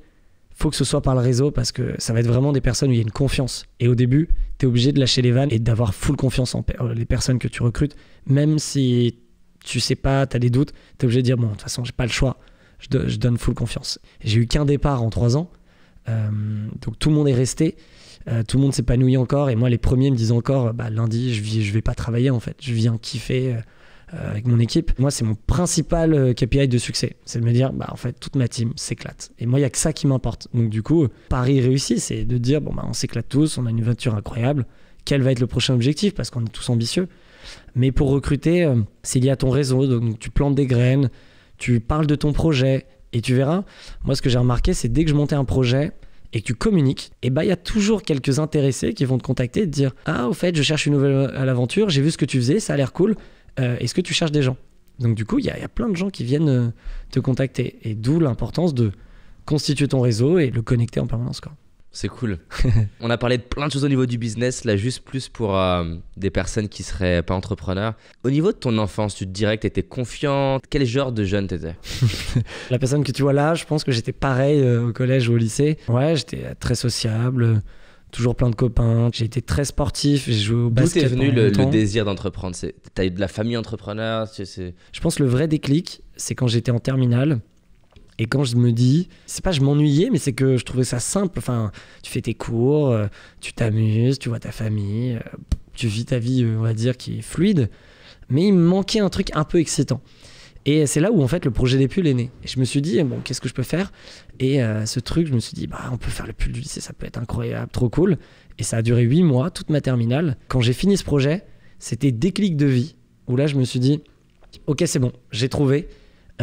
faut que ce soit par le réseau parce que ça va être vraiment des personnes où il y a une confiance. Et au début, tu es obligé de lâcher les vannes et d'avoir full confiance en les personnes que tu recrutes. Même si tu sais pas, tu as des doutes, tu es obligé de dire, bon, de toute façon, j'ai pas le choix. Je donne full confiance. J'ai eu qu'un départ en 3 ans. Donc tout le monde est resté. Tout le monde s'épanouit encore. Et moi, les premiers me disent encore, lundi, je vais pas travailler en fait. Je viens kiffer avec mon équipe. Moi, c'est mon principal KPI de succès. C'est de me dire, en fait, toute ma team s'éclate. Et moi, il y a que ça qui m'importe. Donc du coup, pari réussi, c'est de dire, on s'éclate tous, on a une aventure incroyable. Quel va être le prochain objectif? Parce qu'on est tous ambitieux. Mais pour recruter, c'est lié à ton réseau. Donc tu plantes des graines, tu parles de ton projet et tu verras. Moi, ce que j'ai remarqué, c'est dès que je montais un projet et que tu communiques, il y a toujours quelques intéressés qui vont te contacter et te dire « Ah, au fait, je cherche une nouvelle à l'aventure, j'ai vu ce que tu faisais, ça a l'air cool. Est-ce que tu cherches des gens ?» Donc du coup, il y a plein de gens qui viennent te contacter. Et d'où l'importance de constituer ton réseau et le connecter en permanence, quoi. C'est cool. On a parlé de plein de choses au niveau du business, là juste plus pour des personnes qui seraient pas entrepreneurs. Au niveau de ton enfance, tu te dirais que tu étais confiant? Quel genre de jeune t'étais? La personne que tu vois là, je pense que j'étais pareil au collège ou au lycée. Ouais, j'étais très sociable, toujours plein de copains. J'ai été très sportif, j'ai joué au basket. D'où t'es venu le désir d'entreprendre? T'as eu de la famille entrepreneur? Je pense que le vrai déclic, c'est quand j'étais en terminale. Et quand je me dis, c'est pas je m'ennuyais, mais c'est que je trouvais ça simple. Enfin, tu fais tes cours, tu t'amuses, tu vois ta famille, tu vis ta vie, on va dire, qui est fluide. Mais il me manquait un truc un peu excitant. Et c'est là où en fait le projet des pulls est né. Et je me suis dit, qu'est-ce que je peux faire? Et ce truc, je me suis dit, on peut faire le pull du lycée, ça peut être incroyable, trop cool. Et ça a duré 8 mois, toute ma terminale. Quand j'ai fini ce projet, c'était déclic de vie. Où là, je me suis dit, ok, c'est bon, j'ai trouvé.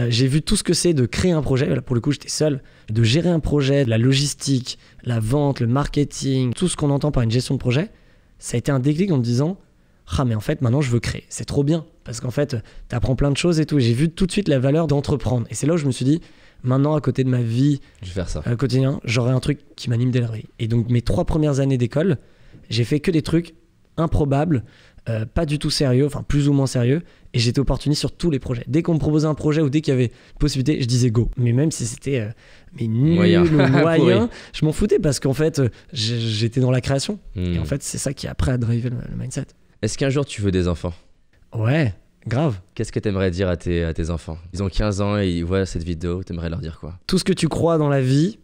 J'ai vu tout ce que c'est de créer un projet. Là, pour le coup, j'étais seul. De gérer un projet, de la logistique, la vente, le marketing, tout ce qu'on entend par une gestion de projet, ça a été un déclic en me disant ah mais en fait maintenant je veux créer, c'est trop bien parce qu'en fait tu apprends plein de choses et tout. J'ai vu tout de suite la valeur d'entreprendre et c'est là où je me suis dit maintenant à côté de ma vie Je vais faire ça. quotidien, j'aurai un truc qui m'anime dès la vie. Et donc mes 3 premières années d'école, j'ai fait que des trucs improbables, pas du tout sérieux, enfin plus ou moins sérieux, et j'étais opportuniste sur tous les projets. Dès qu'on me proposait un projet ou dès qu'il y avait une possibilité, je disais go. Mais même si c'était mais nul Moyen. ou moyen, je m'en foutais parce qu'en fait j'étais dans la création. Et en fait c'est ça qui après a drivé le mindset. Est-ce qu'un jour tu veux des enfants? Ouais, grave. Qu'est-ce que t'aimerais dire à tes enfants? Ils ont 15 ans et ils voient cette vidéo, t'aimerais leur dire quoi? Tout ce que tu crois dans la vie,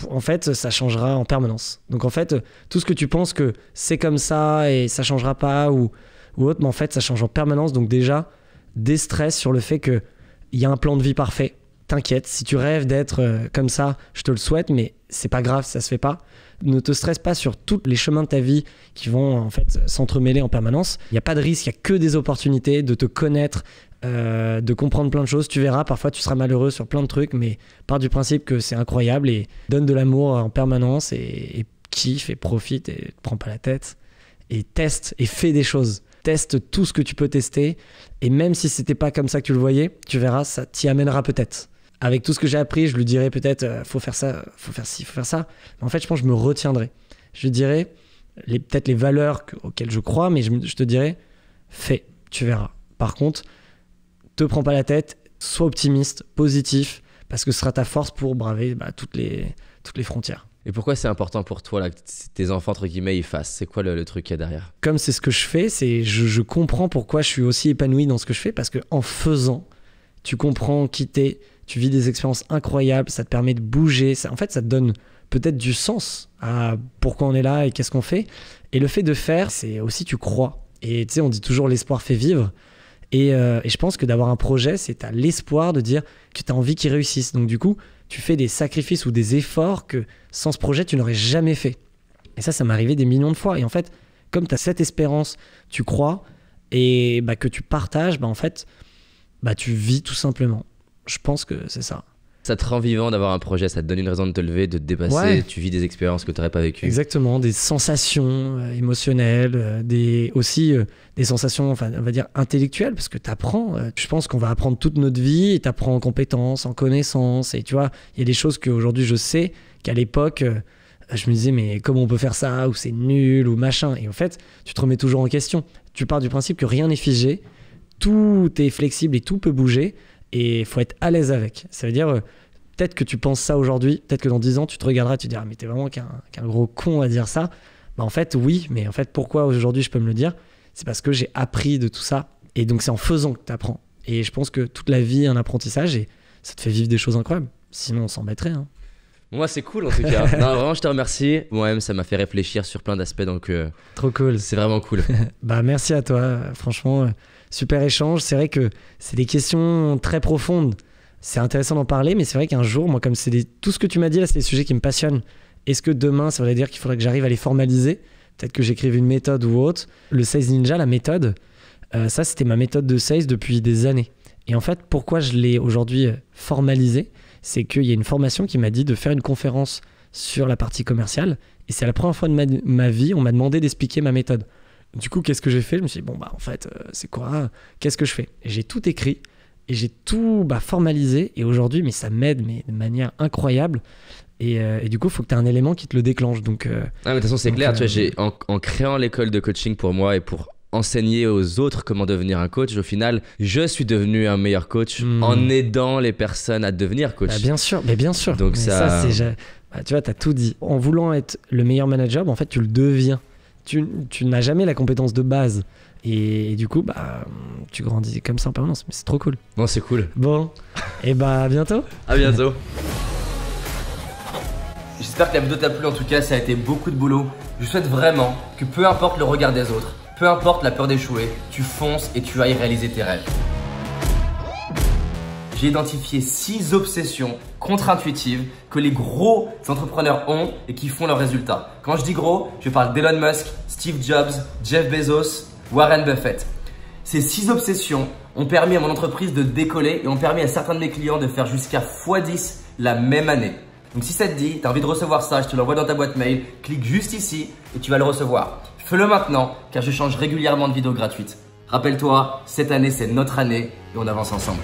en fait, ça changera en permanence. Donc en fait, tout ce que tu penses que c'est comme ça et ça changera pas ou autre, mais en fait, ça change en permanence. Donc déjà, déstresse sur le fait qu'il y a un plan de vie parfait. T'inquiète, si tu rêves d'être comme ça, je te le souhaite, mais c'est pas grave, ça se fait pas. Ne te stresse pas sur tous les chemins de ta vie qui vont en fait s'entremêler en permanence. Il n'y a pas de risque, il n'y a que des opportunités de te connaître, de comprendre plein de choses. Tu verras, parfois tu seras malheureux sur plein de trucs, mais pars du principe que c'est incroyable et donne de l'amour en permanence et kiffe et profite et te prends pas la tête. Et teste et fais des choses. Teste tout ce que tu peux tester et même si c'était pas comme ça que tu le voyais, tu verras, ça t'y amènera peut-être. Avec tout ce que j'ai appris, je lui dirais peut-être faut faire ça, faut faire ci, faut faire ça. Mais en fait, je pense que je me retiendrai. Je lui dirais peut-être les valeurs auxquelles je crois, mais je te dirais fais, tu verras. Par contre, te prends pas la tête, sois optimiste, positif, parce que ce sera ta force pour braver toutes les frontières. Et pourquoi c'est important pour toi là, que tes enfants, entre guillemets, ils fassent? C'est quoi le truc qu'il y a derrière? Comme c'est ce que je fais, je comprends pourquoi je suis aussi épanoui dans ce que je fais, parce qu'en faisant, tu comprends qui t'es, tu vis des expériences incroyables, ça te permet de bouger, en fait ça te donne peut-être du sens à pourquoi on est là et qu'est-ce qu'on fait. Et le fait de faire, c'est aussi tu crois. Et tu sais, on dit toujours l'espoir fait vivre. Et je pense que d'avoir un projet, c'est t'as l'espoir de dire que tu as envie qu'il réussisse. Donc du coup, tu fais des sacrifices ou des efforts que sans ce projet, tu n'aurais jamais fait. Et ça m'est arrivé des millions de fois. Et en fait, comme tu as cette espérance, tu crois, et que tu partages, en fait, tu vis tout simplement. Je pense que c'est ça. Ça te rend vivant d'avoir un projet, ça te donne une raison de te lever, de te dépasser, Ouais. Tu vis des expériences que tu n'aurais pas vécues. Exactement, des sensations émotionnelles, aussi des sensations, enfin, on va dire intellectuelles, parce que tu apprends. Je pense qu'on va apprendre toute notre vie et tu apprends en compétences, en connaissances. Et tu vois, il y a des choses qu'aujourd'hui je sais qu'à l'époque, je me disais, mais comment on peut faire ça, ou c'est nul, ou machin. Et en fait, tu te remets toujours en question. Tu pars du principe que rien n'est figé, tout est flexible et tout peut bouger. Et il faut être à l'aise avec. Ça veut dire, peut-être que tu penses ça aujourd'hui, peut-être que dans 10 ans, tu te regarderas et tu te diras, mais t'es vraiment qu'un gros con à dire ça. En fait, oui, mais en fait, pourquoi aujourd'hui je peux me le dire? C'est parce que j'ai appris de tout ça. Et donc, c'est en faisant que tu apprends. Et je pense que toute la vie est un apprentissage et ça te fait vivre des choses incroyables. Sinon, on s'embêterait. Hein. Moi, c'est cool en tout cas. Non, vraiment, je te remercie. Moi-même, ça m'a fait réfléchir sur plein d'aspects, donc trop cool. C'est vraiment cool. Merci à toi. Franchement, super échange. C'est vrai que c'est des questions très profondes. C'est intéressant d'en parler, mais c'est vrai qu'un jour, moi, comme tout ce que tu m'as dit là, c'est des sujets qui me passionnent. Est-ce que demain, ça voudrait dire qu'il faudrait que j'arrive à les formaliser? Peut-être que j'écrive une méthode ou autre. Le Sales Ninja, la méthode, ça, c'était ma méthode de sales depuis des années. Et en fait, pourquoi je l'ai aujourd'hui formalisée? C'est qu'il y a une formation qui m'a dit de faire une conférence sur la partie commerciale. Et c'est la première fois de ma vie, on m'a demandé d'expliquer ma méthode. Du coup, qu'est-ce que j'ai fait? Je me suis dit, en fait, c'est quoi? Qu'est-ce que je fais? Et j'ai tout écrit et j'ai tout formalisé. Et aujourd'hui, mais ça m'aide de manière incroyable. Et du coup, il faut que tu aies un élément qui te le déclenche. Donc, mais de toute façon, c'est clair. Tu vois, en créant l'école de coaching pour moi et pour enseigner aux autres comment devenir un coach, au final, je suis devenu un meilleur coach en aidant les personnes à devenir coach. Bien sûr, mais bien sûr. Donc ça c'est... tu vois, tu as tout dit. En voulant être le meilleur manager, en fait, tu le deviens. Tu n'as jamais la compétence de base. Et du coup, tu grandis comme ça en permanence. Mais c'est trop cool. Bon, c'est cool. Bon, et à bientôt. À bientôt. J'espère que la vidéo t'a plu. En tout cas, ça a été beaucoup de boulot. Je souhaite vraiment que peu importe le regard des autres, peu importe la peur d'échouer, tu fonces et tu ailles réaliser tes rêves. J'ai identifié 6 obsessions contre-intuitives que les gros entrepreneurs ont et qui font leurs résultats. Quand je dis gros, je parle d'Elon Musk, Steve Jobs, Jeff Bezos, Warren Buffett. Ces 6 obsessions ont permis à mon entreprise de décoller et ont permis à certains de mes clients de faire jusqu'à x10 la même année. Donc si ça te dit, tu as envie de recevoir ça, je te l'envoie dans ta boîte mail, clique juste ici et tu vas le recevoir. Fais-le maintenant, car je change régulièrement de vidéos gratuites. Rappelle-toi, cette année c'est notre année et on avance ensemble.